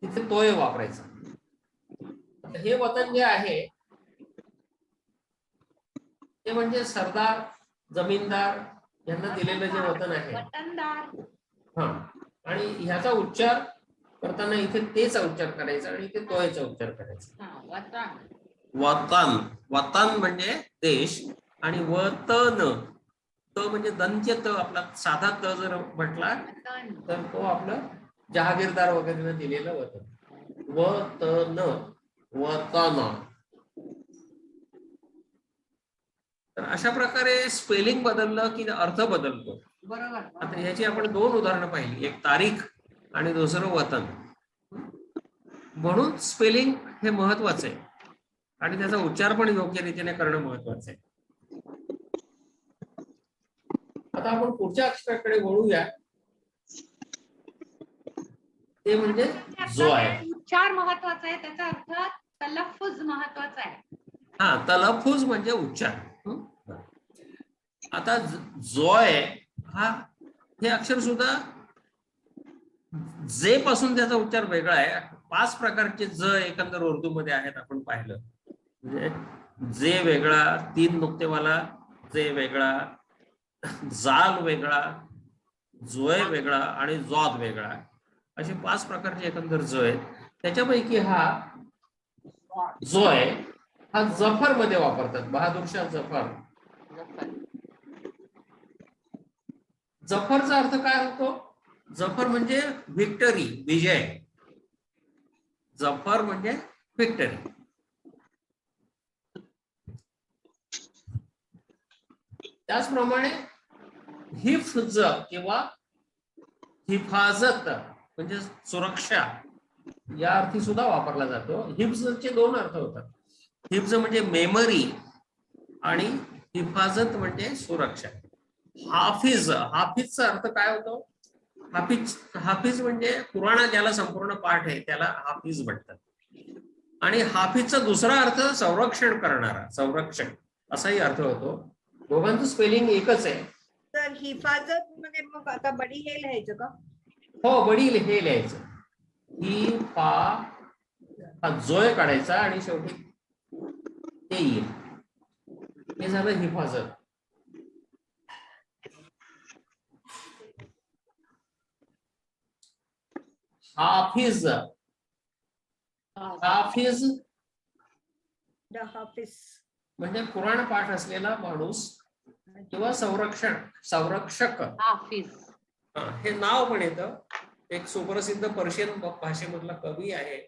तिथे तोय वापरायचा. हे वतन जे आहे ते म्हणजे सरदार, जमीनदार यांना दिलेलं जे वतन आहे, वतनदार. हा, आणि ह्याचा उच्चार करताना इथे तेचा उच्चार करायचा आणि इथे तोयचा उच्चार करायचा. वतन, वतन म्हणजे देश, आणि वतन, त म्हणजे दंत्य त, आपला साधा त जर म्हटला तर तो आपलं जहागीरदार वगैरे दिलेलं वतन. वतन, वतन. तर अशा प्रकारे स्पेलिंग बदललं की अर्थ बदलतो. बरोबर. आता याची आपण 2 उदाहरणं पाहिली, एक तारीख आणि दुसरं वतन. म्हणून स्पेलिंग हे महत्वाचं आहे आणि त्याचा उच्चार पण योग्य रीतीने करणं महत्वाचं आहे. आता आपण पुढच्या अक्षराकडे वळूया, ते म्हणजे जो आहे. उच्चार महत्वाचा आहे, त्याचा अर्थ तलफ्फुज महत्वाचा आहे. हा, तलफ्फुज म्हणजे उच्चार. आता जोय हा, हे अक्षर सुद्धा जे पासून त्याचा उच्चार वेगळा आहे. 5 प्रकारचे ज एकंदर उर्दू मध्ये आहेत, आपण पाहिलं. म्हणजे जे वेगळा, 3 नुक्तेवाला जे वेगळा, जाल वेगळा, जोय वेगळा आणि जॉद वेगळा, असे 5 प्रकारचे एकंदर ज आहेत. त्याच्यापैकी हा जोय हा जफर मध्ये वापरतात. बहादूरशाह जफर. जफरचा अर्थ काय होतो? जफर म्हणजे व्हिक्टरी, विजय. जफर म्हणजे व्हिक्टरी. त्याचप्रमाणे हिफ्ज किंवा हिफाजत म्हणजे सुरक्षा या अर्थी सुद्धा वापरला जातो. हिफ्जचे 2 अर्थ होतात. हिफ्ज म्हणजे मेमरी आणि हिफाजत म्हणजे सुरक्षा. हाफिज, हाफिजचा अर्थ काय होतो? हाफिज म्हणजे कुराण ज्याला संपूर्ण पाठ आहे त्याला हाफिज म्हणतात. आणि हाफिजचा दुसरा अर्थ संरक्षण करणारा, संरक्षक असाही अर्थ होतो. दोघांचं स्पेलिंग एकच आहे. तर हिफाजत मध्ये मग आता बडी हे लिहायचं का? हो, बडी हे लिहायचं. ही पा हा जोय काढायचा आणि शेवटी ते येईल. हे झालं हिफाजत. हाफिज, हाफिज म्हणजे कुराण पाठ असलेला माणूस किंवा संरक्षक. हाफिज हे नाव पण येतं. एक सुप्रसिद्ध पर्शियन भाषेमधला कवी आहे,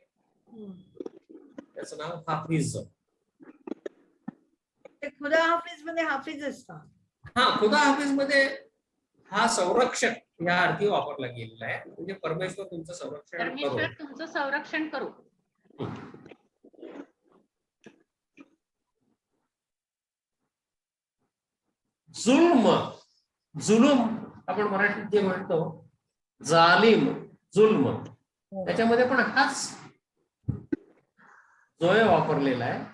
त्याचं नाव हाफिज. खुदा हाफिज मध्ये हाफिज असतात. हा, खुदा हाफिज मध्ये हा संरक्षक या अर्थी वापरला गेलेला आहे, म्हणजे परमेश्वर तुमचं संरक्षण करो. परमेश्वर तुमचं संरक्षण करू. जुल्म, जुलूम आपण मराठीत जे म्हणतो, जालिम, जुल्म, त्याच्यामध्ये पण हाच जोय वापरलेला आहे.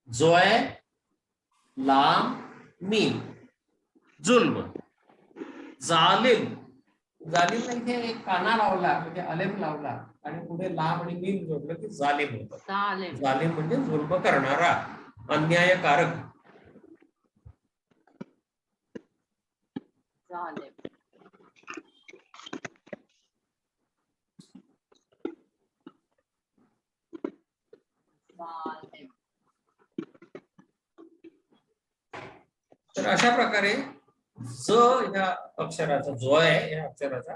जोय, लाम, मीम, जुल्म. जालिम, जालिमला इथे एक काना लावला म्हणजे अलेम लावला आणि पुढे लाम आणि मीम जोडलं की जालिम होतं. चालेल. जालिम म्हणजे जुल्म करणारा, अन्यायकारक. चालेल. चालेल. तर अशा प्रकारे ज या अक्षराचा, जो आहे या अक्षराचा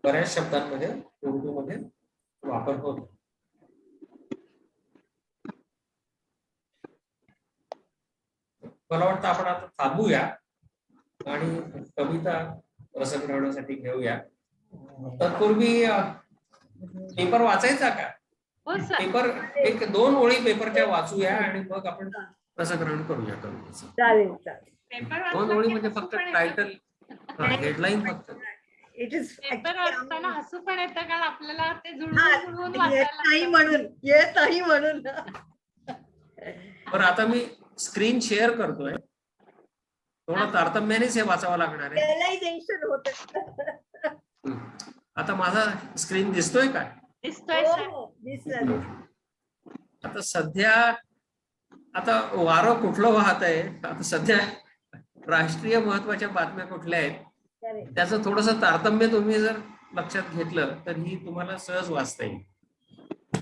बऱ्याच शब्दांमध्ये उर्दूमध्ये वापर होतो. मला वाटतं आपण आता थांबूया आणि कविता रसग्रहणासाठी घेऊया. तत्पूर्वी पेपर वाचायचा का? हो सर. पेपर एक 2 ओळी पेपरच्या वाचूया आणि मग आपण रसग्रहण करूया कवितेचं. चालेल चालेल. पेपर 2 ओळी म्हणजे फक्त टायटल, हेडलाईन फक्त. इट इज पेपर वाचताना हसू पण येतं, कारण आपल्याला ते जुळवून जुळवून येत वाचायला नाही लागतं. म्हणून, येत नाही म्हणून. बरं, आता मी स्क्रीन शेअर करतोय. थोडं तारतम्यानेच हे वाचावं लागणार आहे. त्यालाही टेन्शन होत. आता माझा स्क्रीन दिसतोय का? दिसतोय सर. दिसलं. आता सध्या आता वारं कुठलं वाहत आहे, आता सध्या राष्ट्रीय महत्वाच्या बातम्या कुठल्या आहेत त्याचं थोडस तारतम्य तुम्ही जर लक्षात घेतलं तर ही तुम्हाला सहज वाचता येईल.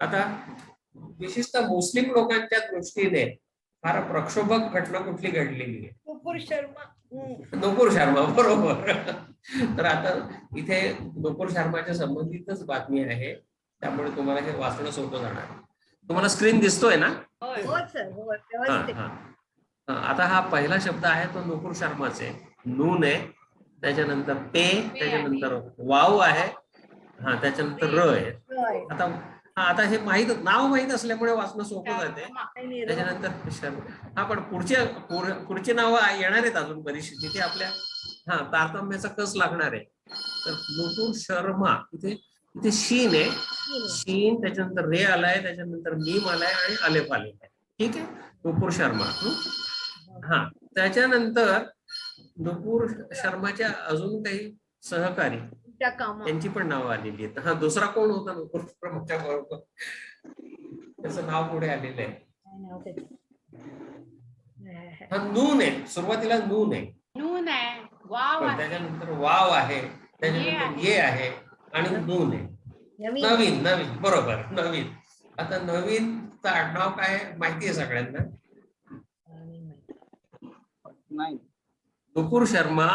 आता विशेषतः मुस्लिम लोकांच्या दृष्टीने फार प्रक्षोभक घटना कुठली घडलेली आहे? नुपूर शर्मा. नुपूर शर्मा, बरोबर. तर आता इथे नुपूर शर्माच्या संबंधितच बातमी आहे, त्यामुळे तुम्हाला हे वाचणं सोपं जाणार. तुम्हाला स्क्रीन दिसतोय ना? हो सर, हो. आता हा पहिला शब्द आहे तो नुपूर शर्माचे. नून आहे, त्याच्यानंतर पे, त्याच्यानंतर वाव आहे, त्याच्यानंतर र आहे. आता हे नाव माहित असल्यामुळे वाचणं सोपं जाते. त्याच्यानंतर शर्मा. पण पुढची नावं येणार आहेत अजून बरीचशी, तिथे आपल्या तारतम्याचा कस लागणार आहे. तर नुपूर शर्मा इथे शीन आहे, शीन, त्याच्यानंतर रे आलाय, त्याच्यानंतर मीम आलाय आणि अलेफ आलेला आहे. ठीक आहे, नुपूर शर्मा. त्याच्यानंतर नुपूर शर्माच्या अजून काही सहकारी त्यांची पण नावं आलेली आहेत. दुसरा कोण होता नुपूर शर्माच्या बरोबर, त्याचं नाव पुढे आलेलं आहे. नून आहे, सुरुवातीला नून आहे, नून आहे, वाव आहे, त्याच्यानंतर वाव आहे, त्याच्यानंतर ये आहे आणि नून आहे. नवीन, नवीन, बरोबर, नवीन. आता नवीनचं आडनाव काय माहिती आहे सगळ्यांना? नुपूर शर्मा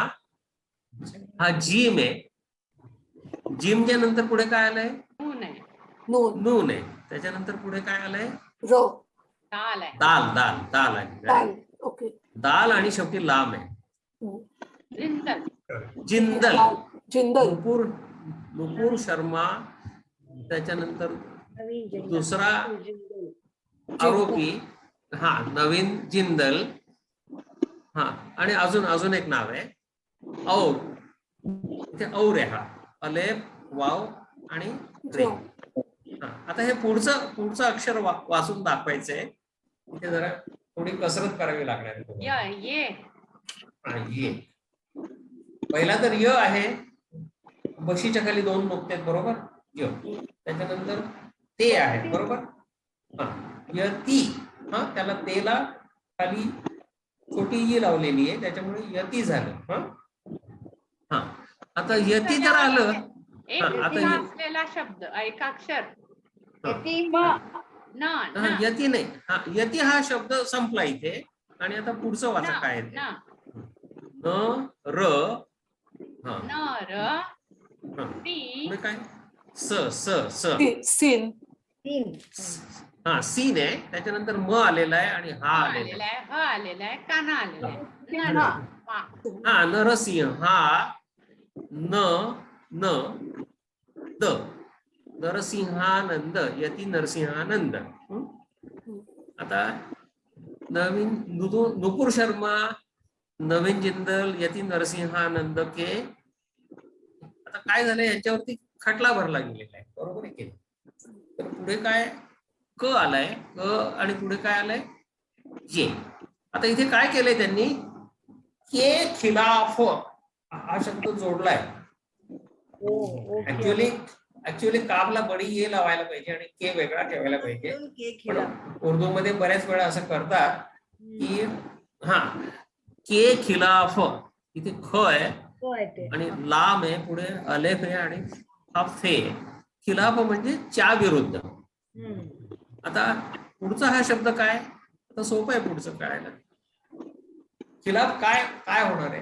हा जिम आहे. जिमच्या नंतर पुढे काय आलंय? नून आहे. नून आहे. त्याच्यानंतर पुढे काय आलंय? दाल आहे. दाल आहे. दाल आणि शेवटी लाम आहे. जिंदल. नुपूर शर्मा, त्याच्यानंतर दुसरा आरोपी नवीन जिंदल. आणि अजून एक नाव आहे और. इथे और आहे, अलेफ, वाव आणि रे. आता हे पुढचं अक्षर वाचून दाखवायचंय. इथे जरा थोडी कसरत करावी लागणार आहे. ये. पहिला तर य आहे, बशीच्या खाली 2 नुकते आहेत, बरोबर. य. त्याच्यानंतर ते आहे, बरोबर. यती, त्याला तेला खाली छोटी ई लावलेली आहे, त्याच्यामुळे यती झालं. आता यती जर आलं, आता असलेला शब्द एकाक्षर. यती नाही, यती हा शब्द संपला इथे. आणि आता पुढचं वाचा काय आहे? न र पुढे काय? स स स सीन. हा सीन आहे, त्याच्यानंतर म आलेला आहे आणि हा आलेला आलेला आहे, ह आलेला आहे, काना आलेला आहे. हा. आहे. हा नरसिंह हा न न द नरसिंहानंद यती नरसिंहानंद. आता नवीन नुपूर शर्मा नवीन जिंदल यती नरसिंहानंद के. आता काय झालं, यांच्यावरती खटला भरला गेलेला आहे, बरोबर आहे की नाही? तर पुढे काय क आलाय, क आणि पुढे काय आलंय ये. आता इथे काय केलंय त्यांनी, के खिलाफ हा शब्द जोडलाय. ऍक्च्युअली काबला बडी ये लावायला पाहिजे आणि के वेगळा ठेवायला पाहिजे. पण उर्दू मध्ये बऱ्याच वेळा असं करतात की हा के खिलाफ इथे ख आहे आणि लाम आहे, पुढे अलेफ आहे आणि हा फे. खिलाफ म्हणजे च्या विरुद्ध. आता पुढचा हा शब्द काय, आता सोपं आहे पुढचं कळायला. खिलाफ काय काय होणार आहे,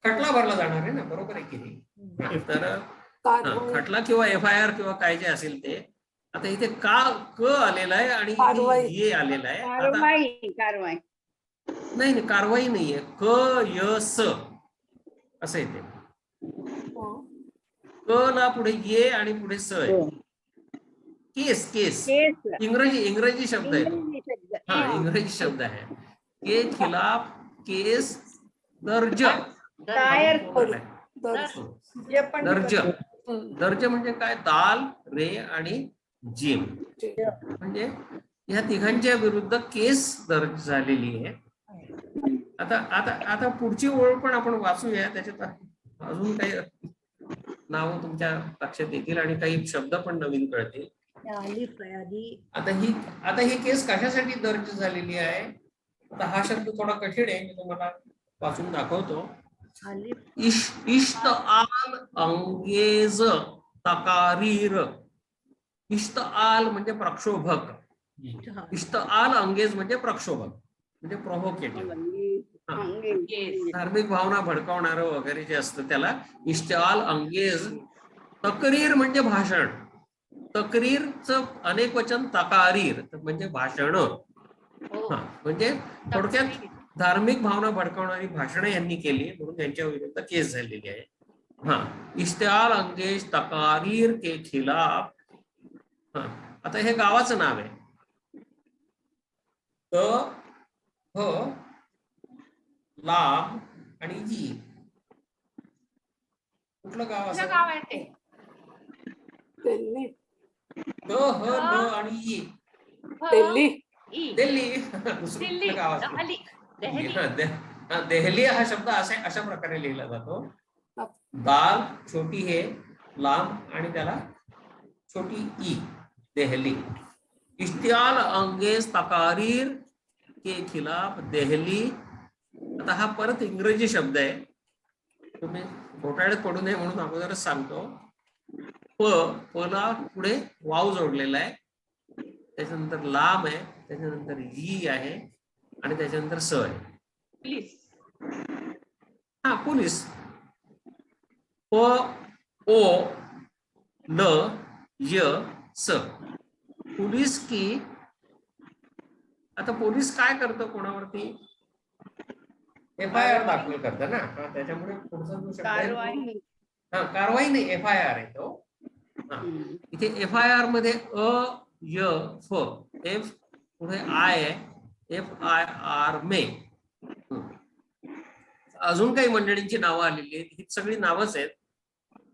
खटला भरला जाणार आहे ना, बरोबर आहे की नाही? तर खटला किंवा FIR किंवा काय जे असेल ते. आता इथे का क आलेला आहे आणि ये आलेला आहे. कारवाई नाही नाही, कारवाई नाहीये, क य स असं येते. क ला पुढे ये आणि पुढे स आहे. केस केस इंग्रजी शब्द आहे तो. हा इंग्रजी शब्द आहे. के खिलाफ केस दर्ज. दर्ज दर्ज म्हणजे काय, दाल रे आणि जिम. म्हणजे ह्या तिघांच्या विरुद्ध केस दर्ज झालेली आहे. आता आता आता पुढची ओळ पण आपण वाचूया, त्याच्यात अजून काही नावं तुमच्या लक्षात येतील आणि काही शब्द पण नवीन कळतील. आता ही केस कशासाठी दर्ज झालेली आहे. आता हा शब्द थोडा कठीण आहे, मी तुम्हाला वाचून दाखवतो. इश्त आल अंगेज तकारीर. इश्त आल म्हणजे प्रक्षोभक, इश्त आल अंगेज म्हणजे प्रक्षोभक म्हणजे प्रोव्होकेटिव्ह. धार्मिक भावना भडकावणारं वगैरे जे असतं त्याला इश्त आल अंगेज. तकरीर म्हणजे भाषण, तकरीरचं अनेक वचन तकारीर म्हणजे भाषण. म्हणजे थोडक्यात धार्मिक भावना भडकावणारी भाषणं यांनी केली म्हणून त्यांच्या विरुद्ध केस झालेली आहे. हा इश्तियाल अंगेज तकारीर के खिलाफ. हा आता हे गावाचं नाव आहे. लाभ आणि जी. कुठलं गाव असं आहे ते? आणि ई. दिल्ली. दुसरं गाव देहली हा शब्द अशा प्रकारे लिहिला जातो. दाल छोटी हे लांब आणि त्याला छोटी ई, देहली. इश्तियाल अंगेज तकारीर के खिलाफ देहली. आता हा परत इंग्रजी शब्द आहे, तुम्ही घोटाळ्यात पडू नये म्हणून अगोदरच सांगतो. ला पुढे वाव जोडलेला आहे, त्याच्यानंतर लांब आहे, त्याच्यानंतर ई आहे आणि त्याच्यानंतर स आहे. हा पोलीस. प ओ ल य स पोलीस की. आता पोलीस काय करतो कोणावरती, FIR दाखल करतं ना, त्याच्यामुळे पुढचा जो शब्द आहे कारवाई नाही, FIR आहे तो. इथे FIR मध्ये अ य फ एफ पुढे आय आहे, FIR मे. अजून काही मंडळींची नावं आलेली आहेत, ही सगळी नावच आहेत.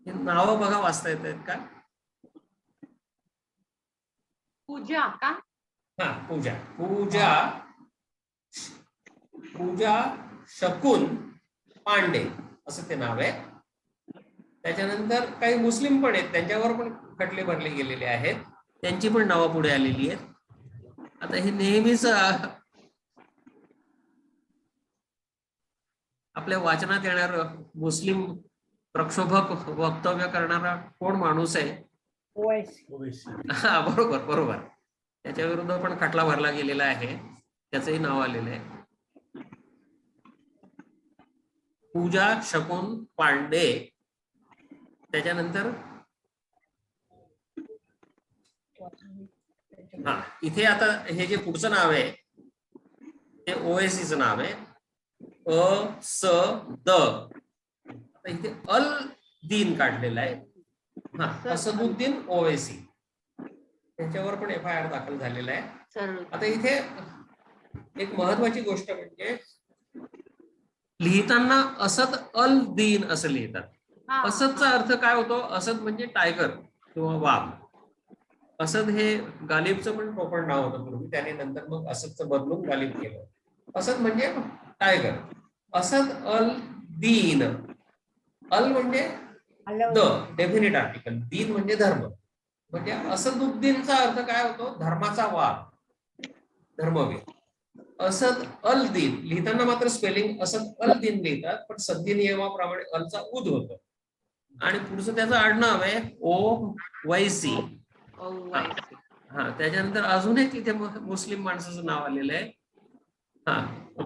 ही नावं बघा वाचता येत आहेत का? पूजा का? हा पूजा. पूजा पूजा शकुन पांडे असं ते नाव आहे. त्याच्यानंतर काही मुस्लिम पण आहेत, त्यांच्यावर पण खटले भरले गेलेले आहेत, त्यांची पण नावं पुढे आलेली आहेत. आता हे नेहमीच आपल्या वाचनात येणार मुस्लिम प्रक्षोभक वक्तव्य करणारा कोण माणूस आहे? हा बरोबर बरोबर, त्याच्या विरुद्ध पण खटला भरला गेलेला आहे, त्याचंही नाव आलेलं आहे. पूजा शकुन पांडे. त्याच्यानंतर हा, इथे आता हे जे पुढचं नाव आहे ते ओएसीचं नाव आहे. द. आता इथे अल दीन काढलेला आहे. हा, असदुद्दीन ओवेसी, त्याच्यावर पण FIR दाखल झालेला आहे. आता इथे एक महत्वाची गोष्ट म्हणजे लिहिताना असद अल दीन असं लिहितात. असदचा अर्थ काय होतो? असद म्हणजे टायगर किंवा वाघ. असद हे गालिबचं पण प्रॉपर नाव होतं पूर्वी, त्याने नंतर मग असदचं बदलून गालिब केलं. असद म्हणजे टायगर. असद अल दीन. अल म्हणजे द डेफिनेट आर्टिकल, दीन म्हणजे धर्म. म्हणजे असदुद्दीनचा अर्थ काय होतो? धर्माचा वाघ, धर्मवीर. असद अल दीन लिहिताना मात्र स्पेलिंग असद अल दीन लिहितात, पण सद्दी नियमाप्रमाणे अलचा उद होतो. आणि पुढचं त्याचं आडनाव आहे ओवैसी. हा, त्याच्यानंतर अजून एक इथे मुस्लिम माणसाचं नाव आलेलं आहे. हा,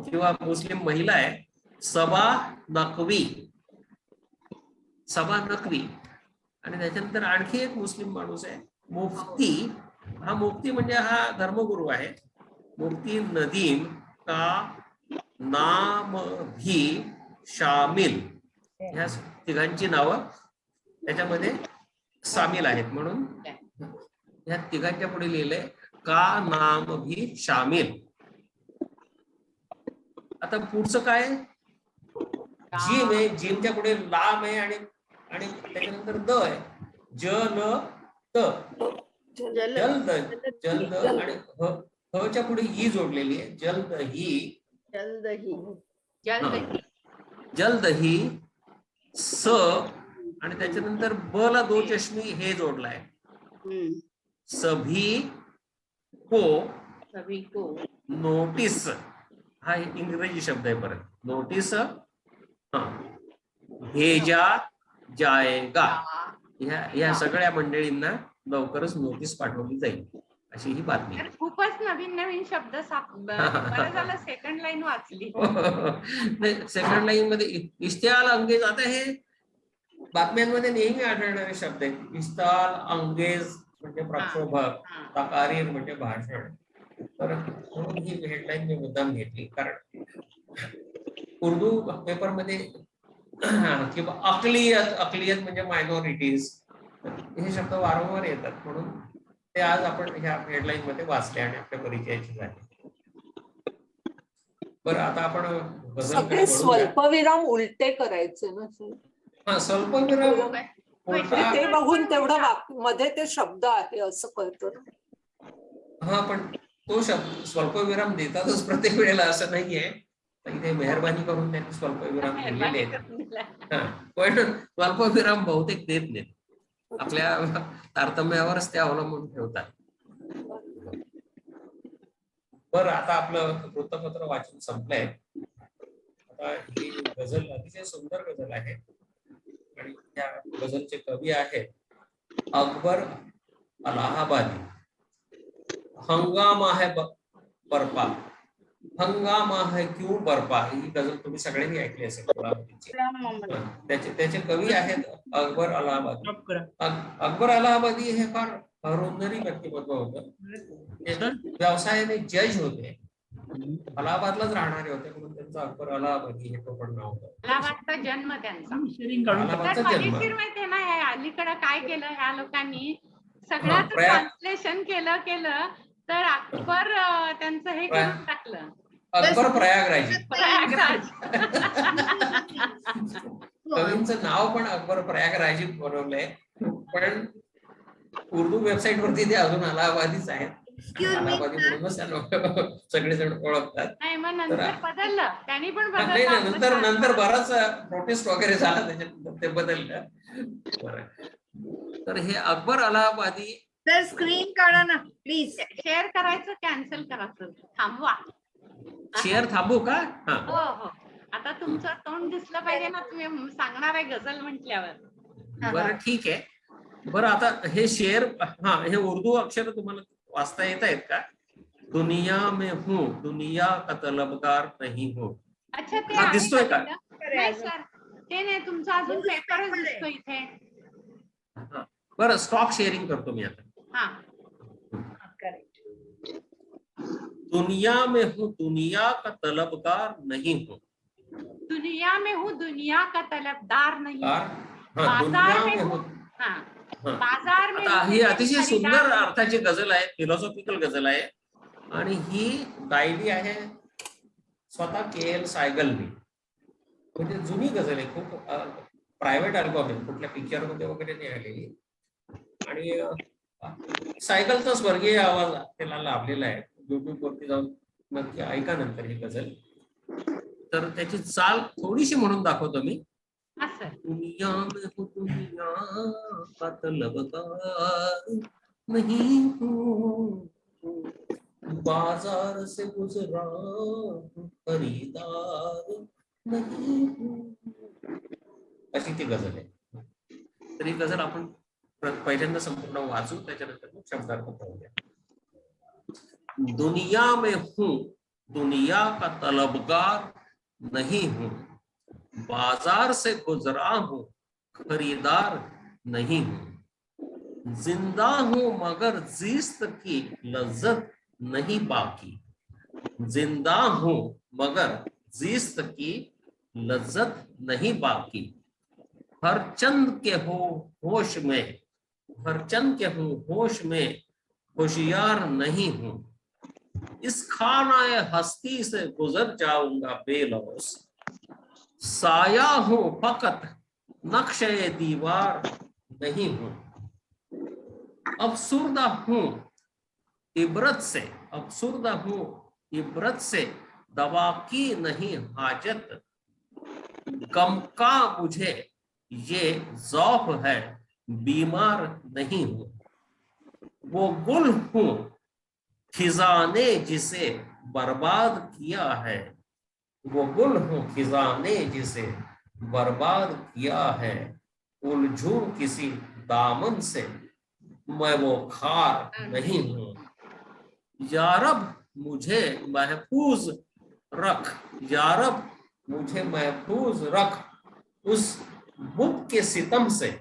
किंवा मुस्लिम महिला आहे, सबा नकवी. सबा नकवी. आणि त्याच्यानंतर आणखी एक मुस्लिम माणूस आहे मुफ्ती. हा मुफ्ती म्हणजे हा धर्मगुरू आहे. मुफ्ती नदीम का नाम भी शामिल. ह्या तिघांची नावं त्याच्यामध्ये सामील आहेत, म्हणून ह्या तिघांच्या पुढे लिहिलंय का नाम भी शामिल. आता पुढचं काय? जिम आहे, जिमच्या पुढे लाम आहे आणि त्याच्यानंतर द आहे. जल द, जलद, जलद. आणि हच्या पुढे ही जोडलेली आहे, जलद ही. जलदही. स आणि त्याच्यानंतर ब ला दो चष्मी हे जोडलाय. सभी को नोटीस. हा इंग्रजी शब्द आहे परत, नोटीस. भेजा जाएगा. ह्या सगळ्या मंडळींना लवकरच नोटीस पाठवली जाईल, अशी ही बातमी. खूपच नवीन नवीन शब्द बरं झालं सेकंड लाईन वाचली. सेकंड लाईन मध्ये इश्तियाल अंगेज. आता हे बातम्यांमध्ये नेहमी आढळणारे शब्द आहेत. इश्तियाल अंगेज म्हणजे प्रक्षोभक, तकारीर म्हणजे भाषण. तर म्हणून ही हेडलाईन मी मुद्दाम घेतली, कारण उर्दू पेपर मध्ये किंवा अकलियत म्हणजे मायनॉरिटीज, हे शब्द वारंवार येतात, म्हणून ते आज आपण ह्या हेडलाईन मध्ये वाचले आणि आपल्या परिचयाची झाली. बरं, आता आपण सगळे स्वल्पविराम उलटे करायचे ना. हा, स्वल्पविराम ते बघून तेवढं मध्ये ते शब्द आहे असं कळतं. हा, पण तो शब्द स्वल्पविराम देतातच प्रत्येक वेळेला असं नाहीये. इथे मेहरबानी करून त्यांनी स्वल्पविराम दिलेले आहेत, पण स्वल्पविराम बहुतेक देत नाहीत. आपल्या तारतम्यावरच ते अवलंबून ठेवतात. बरं, आता आपलं वृत्तपत्र वाचन संपलंय. आता ही गझल अतिशय सुंदर गझल आहे आणि त्या गझलचे कवी आहेत अकबर अलाहाबादी. हंगामा है बर्पा, हंगामा है क्यों बर्पा. ही गझल तुम्ही सगळ्यांनी ऐकली असेल. त्याचे कवी आहेत अकबर अलाहाबादी. अकबर अलाहाबादी हे फार रुंदरी व्यक्तिमत्व होतं. व्यवसायाने जज होते, अलाहाबादलाच राहणारे होते, म्हणून त्यांचं अकबर अलाहाबादी हे टोपण नाव होतं. अलाहाबादचा जन्म त्यांचा. अलाहाबादचा जन्म. माहितीये ना, अलीकडे काय केलं ह्या लोकांनी, सगळ्याच ट्रान्सलेशन केलं तर अकबर त्यांचं हे करून टाकलं. अकबर प्रयागराज. हो. कवींचं नाव पण अकबर प्रयागराजी बनवलंय, पण उर्दू वेबसाईट वरती ते अजून अलाहाबादीच आहेत. अलाहाबादी म्हणूनच सगळेजण ओळखतात. नाही, मग नंतर बदललं त्यांनी पण नाही, नंतर बराच प्रोटेस्ट वगैरे झाला, त्याच्यानंतर ते बदललं. तर हे अकबर अलाहाबादी. तर स्क्रीन काढा ना प्लीज. शेअर करायचं कॅन्सल करायचं, थांबवा. शेअर थांबू का? हो हो, आता तुमचं तोंड दिसलं पाहिजे ना, तुम्ही सांगणार आहे गझल म्हटल्यावर. बरं, ठीक आहे. बरं, आता हे शेअर, हे उर्दू अक्षर तुम्हाला वाचता येत आहेत का? दुनिया में हूँ, दुनिया का तलबगार नहीं हूँ. अच्छा, ते दिसतोय का? नाही सर, ते नाही, तुमचा अजून पेपरच दिसतो इथे. बरं, स्टॉप शेअरिंग करतो मी आता. दुनिया में हूँ दुनिया का तलबगार नहीं हूँ। दुनिया में हूँ दुनिया का तलबदार नहीं हूँ। हाँ, दुनिया में हूँ। हाँ, हाँ. बाजार में आता ही अतिशय खरीदार सुंदर नहीं. अर्थाची गझल आहे, फिलॉसॉफिकल गझल आहे आणि ही गायली आहे स्वतः के.एल. सायगलनी. म्हणजे जुनी गझल आहे, खूप प्रायव्हेट अल्बम आहे, कुठल्या पिक्चर मध्ये वगैरे नाही आलेली. आणि सायकलचा स्वर्गीय आवाज त्याला लाभलेला आहे. युट्यूब वरती जाऊन नक्की ऐका नंतर ही गझल. तर त्याची चाल थोडीशी म्हणून दाखवतो मी. दुनिया में हूँ दुनिया का तलबगार नहीं हूँ, बाजार से गुजरा हूँ खरीदार नहीं हूँ. अशी ती गझल आहे. तर ही गझल आपण पहिल्यांदा संपूर्ण वाचू, त्याच्यानंतर मग शब्दार्थ पाहूया. दुनिया में हूँ दुनिया का तलबगार नहीं हूँ, बाजार से गुजरा हूँ खरीदार नहीं हूँ, जिंदा हूँ मगर जीस्त की लज्जत नहीं बाकी, जिंदा हूँ मगर जीस्त की लज्जत नहीं बाकी, हर चंद के हो होश में, हर चंद के हूँ होश में होशियार नहीं हूँ, इस खानाए हस्ती से गुजर जाऊंगा बेलौस, साया हूं फकत नक्शे दीवार नहीं हूं, अफसुर्दा हूं इबरत से, अफसुर्दा हूं इबरत से दवा की नहीं हाजत, गम का मुझे ये ज़ौफ है बीमार नहीं हूं, वो गुल हूं खिजाने जिसे बर्बाद किया है, वो गुल हूँ खिजाने जिसे बर्बाद किया है, उलझू किसी दामन से मैं वो खार नहीं हूँ, यारब मुझे महफूज रख, यारब मुझे महफूज रख उस बुत के सितम से,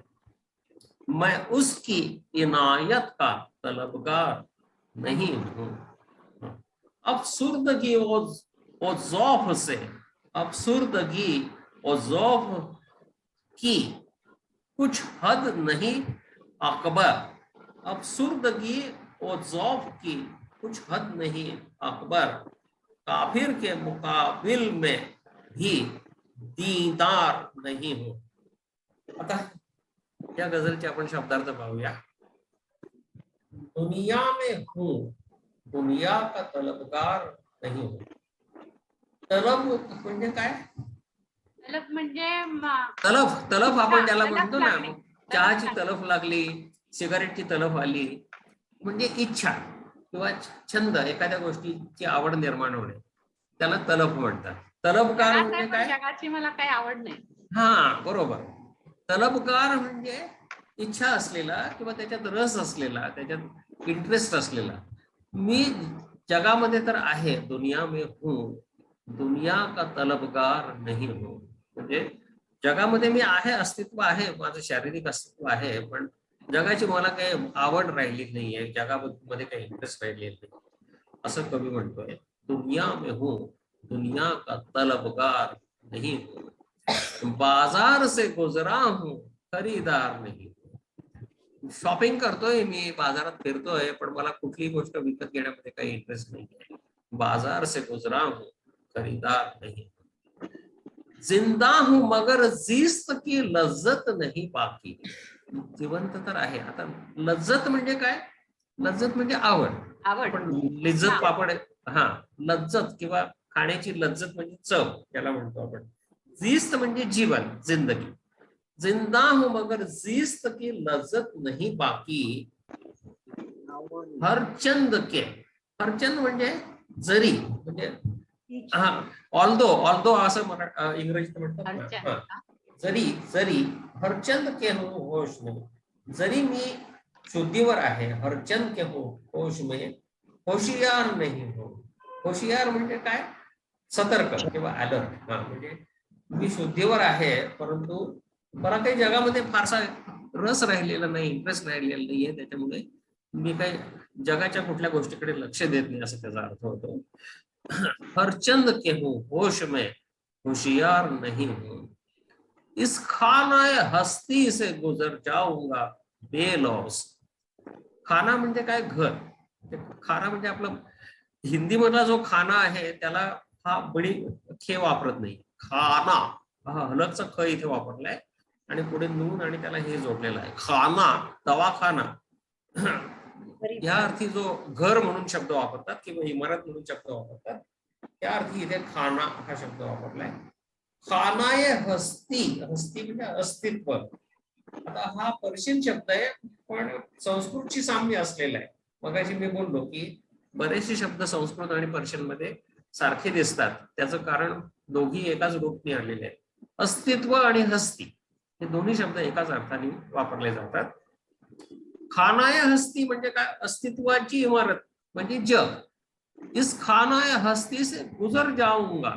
मैं उसकी इनायत का तलबगार नहीं हूँ. अफसुर्दगी और ज़ौफ से, अफसुर्दगी और ज़ौफ की कुछ हद नहीं अकबर, अफसुर्दगी और ज़ौफ की कुछ हद नहीं अकबर, काफिर के मुकाबिल में भी दीदार नहीं हूं. आता या गझलचे आपण शब्दार्थ पाहूया. दुनिया में हूं दुनिया का तलबगार नहीं हूं. तलब म्हणजे काय? तलब म्हणजे तलफ आपण त्याला म्हणतो ना, चहाची तलफ लागली, सिगारेटची तलफ आली, म्हणजे इच्छा किंवा छंद, एखाद्या गोष्टीची आवड निर्माण होणे, त्याला तलफ म्हणतात. तलबगार म्हणजे काय? जगाची मला काही आवड नाही. हा, बरोबर. तलबगार म्हणजे इच्छा असलेला किंवा त्याच्यात रस असलेला, त्याच्यात इंटरेस्ट असलेला. मी जगामध्ये तर आहे, दुनिया में हूँ दुनिया का तलबगार नहीं हूँ, म्हणजे जगामध्ये मी आहे, अस्तित्व आहे, माझं शारीरिक अस्तित्व आहे, पण जगाची मला काही आवड राहिली नाहीये, जगामध्ये काही इंटरेस्ट राहिलेला नाही, असं कवी म्हणतोय. दुनिया में हूँ दुनिया का तलबगार नहीं हूँ, बाजार से गुजरा हूँ खरीदार नहीं. शॉपिंग करतोय मी, बाजारात फिरतोय, पण मला कुठलीही गोष्ट विकत घेण्यामध्ये काही इंटरेस्ट नाही. बाजार से गुजरा हूँ खरीदार नहीं, जिंदा हूं मगर जीस्त की लज्जत नहीं बाकी. जिवंत तर आहे. आता लज्जत म्हणजे काय? लज्जत म्हणजे आवड. पण लिज्जत पापड, हा, लज्जत किंवा खाण्याची लज्जत म्हणजे चव, त्याला म्हणतो आपण. जीस्त म्हणजे जीवन, जिंदगी. जिंदा हूं मगर जीस्त की लज्जत नहीं बाकी, हरचंद के, हरचंद म्हणजे जरी, म्हणजे हा, ऑल्दो असं इंग्रजीत म्हणतात. जरी जरी हरचंद के हो होश में, जरी मी शुद्धीवर आहे, हरचंद के हो होश में होशियार नहीं हो. होशियार म्हणजे काय? सतर्क किंवा अलर्ट. हा, म्हणजे मी शुद्धीवर आहे, परंतु मला काही जगामध्ये फारसा रस राहिलेला नाही, इंटरेस्ट राहिलेला नाहीये, त्याच्यामुळे मी काही जगाच्या कुठल्या गोष्टीकडे लक्ष देत नाही असं त्याचा अर्थ होतो. हरचंद के हूँ होश में होशियार नहीं हूँ, इस खानाए हस्ती से गुजर जाऊंगा बेलौस. खाना म्हणजे काय? घर. खाना म्हणजे आपलं हिंदी मधला जो खाना आहे त्याला हा बडी खे वापरत नाही. खाना हा हलकचा ख इथे वापरलाय आणि पुढे नून आणि त्याला हे जोडलेलं आहे. खाना, दवाखाना या अर्थी जो घर म्हणून शब्द वापरतात किंवा इमारत म्हणून शब्द वापरतात त्या अर्थी इथे खाना हा शब्द वापरलाय. खानाय हस्ती, हस्ती म्हणजे अस्तित्व. आता हा पर्शियन शब्द आहे पण संस्कृतची साम्य असलेला आहे. मगाशी मी बोललो की बरेचसे शब्द संस्कृत आणि पर्शियन मध्ये सारखे दिसतात. त्याचं कारण दोघी एकाच रूपने आलेले आहेत. अस्तित्व आणि हस्ती हे दोन्ही शब्द एकाच अर्थाने वापरले जातात. खानाय हस्ती म्हणजे काय? अस्तित्वाची इमारत म्हणजे जग. इस खानाय हस्ती से गुजर जाऊंगा,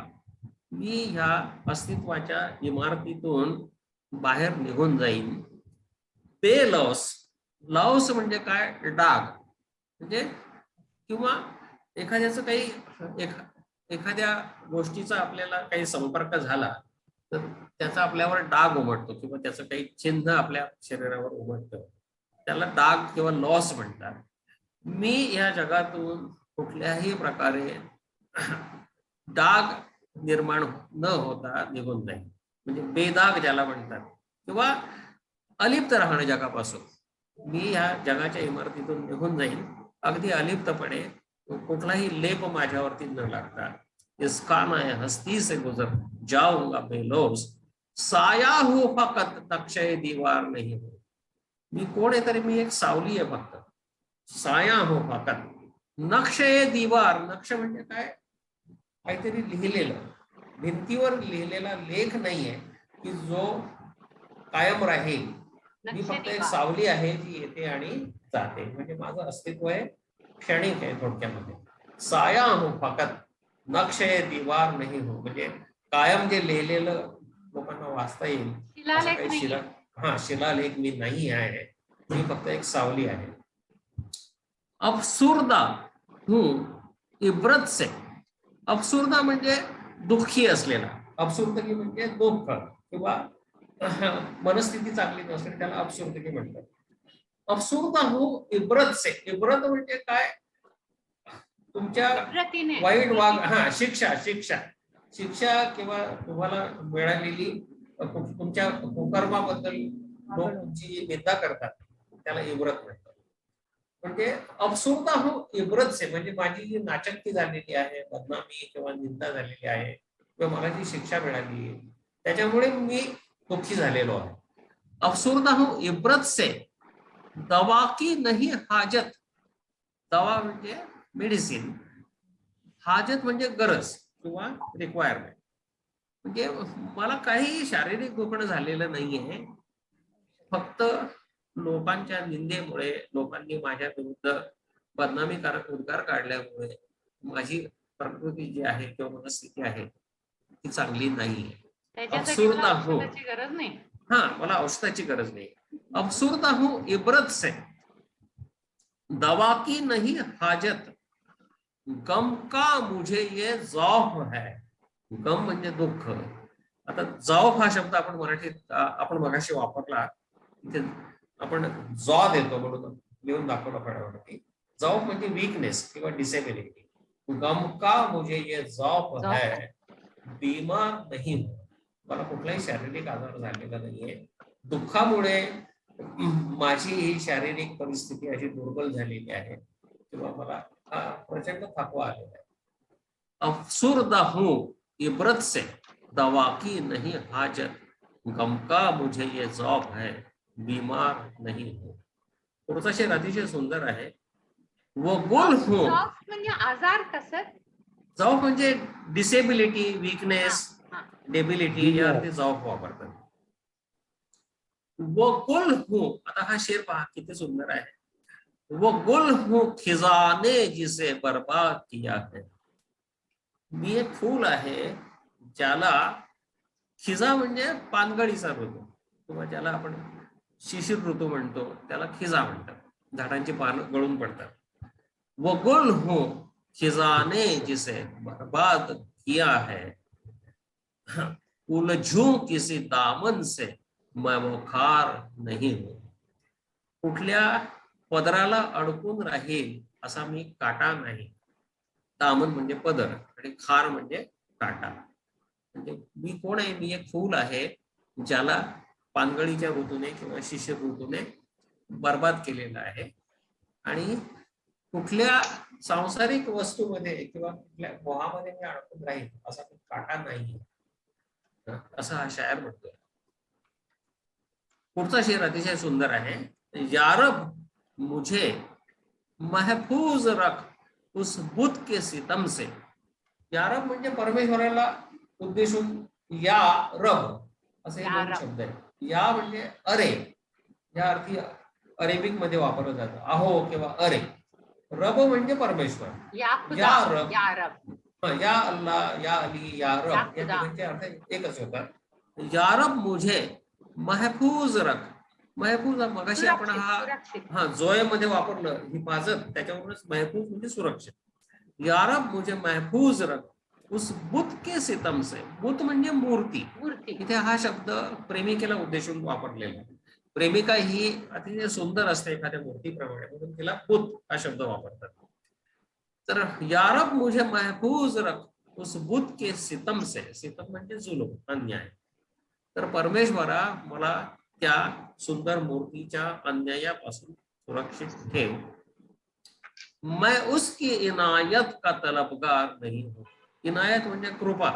मी ह्या अस्तित्वाच्या इमारतीतून बाहेर निघून जाईन. बेलौस, लौस म्हणजे काय? डाग म्हणजे किंवा एखाद्याचं काही एखाद्या गोष्टीचा आपल्याला काही संपर्क झाला तर त्याचा आपल्यावर डाग उमटतो किंवा त्याचं काही चिन्ह आपल्या शरीरावर उमटतं, त्याला डाग किंवा लॉस म्हणतात. मी या जगातून कुठल्याही प्रकारे डाग निर्माण न होता निघून जाईल, म्हणजे बेदाग ज्याला म्हणतात, किंवा अलिप्त राहणं जगापासून. मी ह्या जगाच्या इमारतीतून निघून जाईन अगदी अलिप्तपणे, कुठलाही लेप माझ्यावरती न लागता. इस खानाए हस्ती से गुजर जाऊंगा बेलौस, साया हो फकत नक्शे दीवार नहीं हो. मी कोण आहे? तरी मी एक सावली आहे फक्त. साया हो फकत नक्षे दीवार, नक्ष म्हणजे काय? काहीतरी लिहिलेलं, भिंतीवर लिहिलेला लेख नाहीये की जो कायम राहील. मी फक्त एक सावली आहे जी येते आणि जाते. म्हणजे माझं अस्तित्व आहे क्षणिक आहे थोडक्यामध्ये. साया हो फकत नक्षे दीवार नाही हो, म्हणजे कायम जे लिहिलेलं लोकांना वाचता येईल असं काही शिलालेख मी नाही आहे. मी फक्त एक सावली आहे. अफसुर्दा हूँ इब्रत से, अफसुर्दा म्हणजे दुःखी असलेला. अफसुर्दगी म्हणजे दुःख किंवा मनस्थिती चांगली नसते त्याला अफसुर्दगी म्हणतात. अफसुर्दा हूँ इब्रत से, इब्रत म्हणजे काय? तुमच्या वाईट शिक्षा शिक्षा शिक्षा किंवा तुम्हाला मिळालेली तुमच्या कुकर्माबद्दल लोक तुमची निंदा करतात त्याला इब्रत म्हणतात. म्हणजे अफसुर्दा हूँ इब्रत से म्हणजे माझी जी नाचक्की झालेली आहे, बदनामी किंवा निंदा झालेली आहे किंवा मला जी शिक्षा मिळाली त्याच्यामुळे मी दुःखी झालेलो आहे. अफसुर्दा हूँ इब्रत से दवा की नहीं हाजत, दवा म्हणजे मेडिसिन, हाजत म्हणजे गरज किंवा रिक्वायरमेंट. म्हणजे मला काही शारीरिक दुखणं झालेलं नाहीये, फक्त लोकांच्या निंदेमुळे, लोकांनी माझ्या विरुद्ध बदनामीकारक उद्गार काढल्यामुळे माझी प्रकृती जी आहे किंवा मनस्थिती आहे ती चांगली नाहीये. अफसुर्दा हूँ, मला औषधाची गरज नाही. अफसुर्दा हूँ इब्रत से दवा की नहीं हाजत, गम का मुझे ये ज़ौफ है. गम म्हणजे दुःख. आता जॉब हा शब्द आपण मराठीत आपण मगाशी वापरला, इथे आपण जॉ देतो म्हणून लिहून दाखवलं फळ्यावरती. जॉब म्हणजे वीकनेस किंवा डिसेबिलिटी. गम का मुझे ये ज़ौफ है, बीमार नहीं हूं, मला कुठलाही शारीरिक आजार झालेला नाहीये. दुःखामुळे माझी ही शारीरिक परिस्थिती अशी दुर्बल झालेली आहे किंवा मला प्रचंड थकवा आलेला आहे. अफसुर्दा हूँ इब्रत से दवा की नहीं हाजत, गम का मुझे ये ज़ौफ है, बीमार नहीं हूँ. पुढचा शेर अतिशय सुंदर आहे. वो गुल हूँ म्हणजे आजार कसं, ज़ौफ म्हणजे डिसेबिलिटी, वीकनेस, डेबिलिटी या अर्थी ज़ौफ वापरतात. वो गुल हूँ, आता हा शेर पहा किती सुंदर आहे. वो गुल हूँ खिजाने जिसे बर्बाद किया है, मी एक फूल आहे ज्याला, खिजा म्हणजे पानगळीचा ऋतू किंवा ज्याला आपण शिशिर ऋतू म्हणतो त्याला खिजा म्हणतात. झाडांची पानं गळून पडतात. वो गुल हूँ खिजा ने जिसे बर्बाद किया है, उलझूं किसी दामन से मैं वो खार नाही हूँ. कुठल्या पदराला अडकून राहील असा मी काटा नाही. दामन म्हणजे पदर आणि खार म्हणजे काटा. म्हणजे मी कोण आहे? मी एक फूल आहे ज्याला पानगळीच्या ऋतूने किंवा शिशिर ऋतूने बर्बाद केलेला आहे. आणि कुठल्या सांसारिक वस्तूमध्ये किंवा कुठल्या मोहामध्ये मी अडकून राहील असा मी काटा नाही, असं हा शायर म्हणतोय. पुढचा शेर अतिशय सुंदर आहे. यारब मुझे महफूज रख उस बुत के सितम से. यारब म्हणजे परमेश्वराला उद्देशून या रब असे दोन शब्द आहेत. या म्हणजे अरे, या अर्थी अरेबिक मध्ये वापरलं जातं, अहो किंवा अरे. रब म्हणजे परमेश्वर. या रब, या अल्लाह, या अली, या रब या तिघांचे अर्थ एकच होतात. यारब मुझे महफूज रख. महफूज मगाशी आपण हा जोय मध्ये वापरलं हिफाजत, त्याच्यावरूनच महफूज म्हणजे सुरक्षित. यारब मुझे महफूज रख उस बुत के सितम से. बुत म्हणजे मूर्ती. इथे हा शब्द प्रेमिकेला उद्देशून वापरलेला आहे. प्रेमिका ही अतिशय सुंदर असते एखाद्या मूर्तीप्रमाणे, म्हणून तिला बुत हा शब्द वापरतात. तर यारब मुझे महफूज रख उस बुत के सितम से. सितम म्हणजे जुलूम, अन्याय. तर परमेश्वरा मला त्या सुंदर मूर्तीच्या अन्यायापासून सुरक्षित ठेव. मैं उसकी इनायत का तलबगार नहीं हूं. इनायत म्हणजे कृपा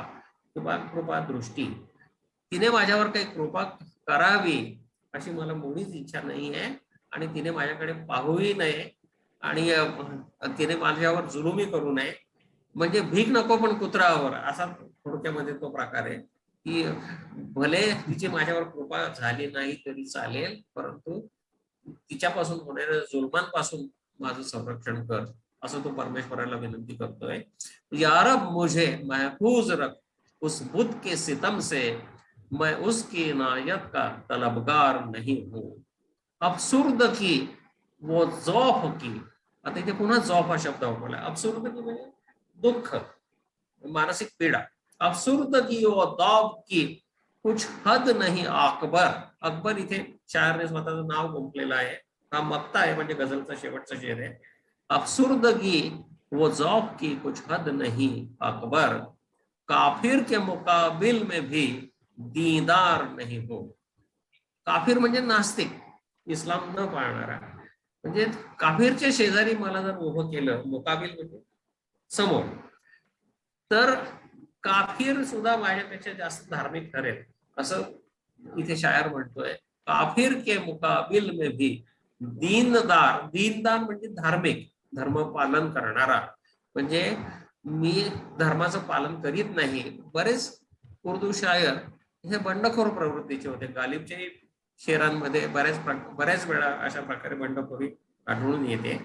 किंवा कृपा दृष्टी. तिने माझ्यावर काही कृपा करावी अशी मला मुळीच इच्छा नाही आहे, आणि तिने माझ्याकडे पाहूही नये, आणि तिने माझ्यावर जुलुमी करू नये. म्हणजे भीक नको पण कुत्रावर, असा थोडक्यामध्ये तो प्रकार आहे की भले तिची माझ्यावर कृपा झाली नाही तरी चालेल, परंतु तिच्यापासून होणाऱ्या जुलमांपासून माझं संरक्षण कर, असं तो परमेश्वराला विनंती करतोय. यारब मुझे महफूज रख उस बुत के सितम से मैं उसकी इनायत का तलबगार नहीं हूं. अफसुर्द की वो ज़ौफ की. आता इथे पुन्हा ज़ौफ हा शब्द वापरला. अफसुर्द की म्हणजे दुःख, मानसिक पीडा. अफसुर्द की वो ज़ौफ की कुछ हद नहीं अकबर. अकबर इथे शायरने स्वतःचं नाव गुंफलेलं आहे. हा मक्ता आहे म्हणजे गझलचा शेवटचा शेर आहे. अफसुर्दगी वो ज़ौफ की कुछ हद नहीं अकबर, काफिर के मुकाबिल में भी दीदार नहीं हो. काफिर म्हणजे नास्तिक, इस्लाम न पाळणारा. म्हणजे काफिरच्या शेजारी मला जर उभं केलं, मुकाबिल म्हणजे समोर, तर काफिर सुद्धा माझ्यापेक्षा जास्त धार्मिक ठरेल, असं इथे शायर म्हणतोय. काफिर के मुकाबिल में भी दीनदार. दीनदार म्हणजे धार्मिक, धर्म पालन करणारा. म्हणजे मी धर्माचं पालन करीत नाही. बरेच उर्दू शायर हे बंडखोर प्रवृत्तीचे होते. गालिबच्या शेरांमध्ये बऱ्याच वेळा अशा प्रकारे बंडखोरी आढळून येते.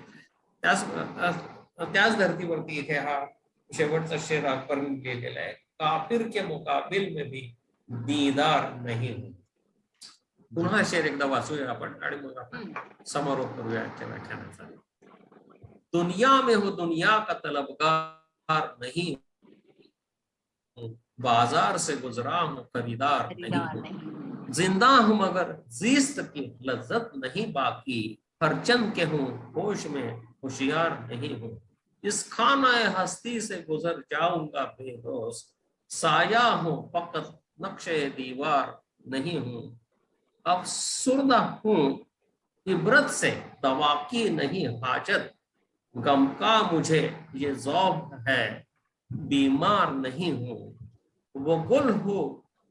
त्याच धर्तीवरती इथे हा शेवटचा शेर अकबरने लिहिलेला आहे. काफिर के मुकाबिल में भी दीदार नहीं. पुन्हा शेर एकदा वाचूया आपण आणि मग आपण समारोप करूया आजच्या व्याख्यानाचा. दुनिया में हो दुनिया का तलबगार नहीं, बाजार से गुजरा हूं खरीदार नहीं. जिंदा हूं मगर जीस्त की लज्जत नहीं बाकी, हर चंद के हूं होश में होशियार नहीं हूं. इस खानाए हस्ती से गुजर जाऊंगा बेहोश, साया हूं फकत नक्शे दीवार नहीं हूं. अफसुर्दा हूं इबरत से दवा की नहीं हाजत, गम का मुझे ये ज़ौक़ है बीमार नहीं हूं. वो गुल हो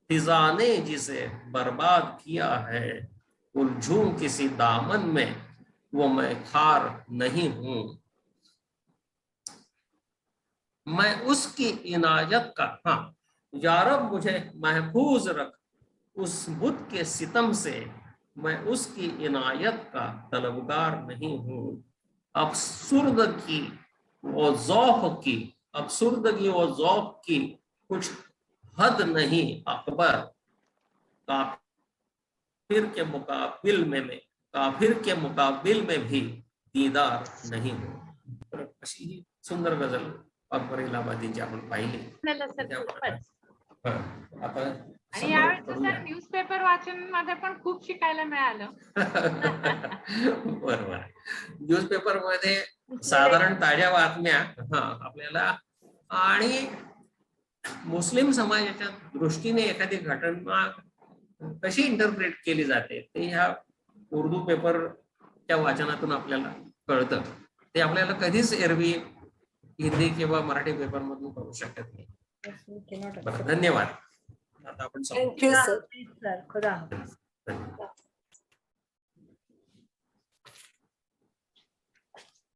फिजा ने जिसे बर्बाद किया है, उलझूं किसी दामन में वो मैं खार नहीं हूं. मैं उसकी इनायत का, हाँ, यारब मुझे महफूज रख उस बुत के सितम से मैं उसकी इनायत का तलबगार नहीं हूं. अफसुर्द की वो ज़ौक़ की, अफसुर्दगी वो ज़ौक़ की कुछ हद नहीं अकबर, काफिर के मुकाबिल में भी दीदार नहीं हूं. अशी ही सुंदर गझल अकबर इलाहाबादीची आपण पाहिली. झालं सर खूपच. आता आणि समोर यावेळेस करूया. सर न्यूजपेपर वाचन मध्ये पण खूप शिकायला मिळालं. बरोबर. न्यूजपेपर मध्ये साधारण ताज्या बातम्या आपल्याला आणि मुस्लिम समाजाच्या दृष्टीने एखादी घटना कशी इंटरप्रेट केली जाते ते ह्या उर्दू पेपरच्या वाचनातून आपल्याला कळतं. ते आपल्याला कधीच एरवी हिंदी किंवा मराठी पेपर मधून कळू शकत नाही. बरं, धन्यवाद. आता आपण थँक्यू सर. सर खुदा हाफिज. धन्यवाद.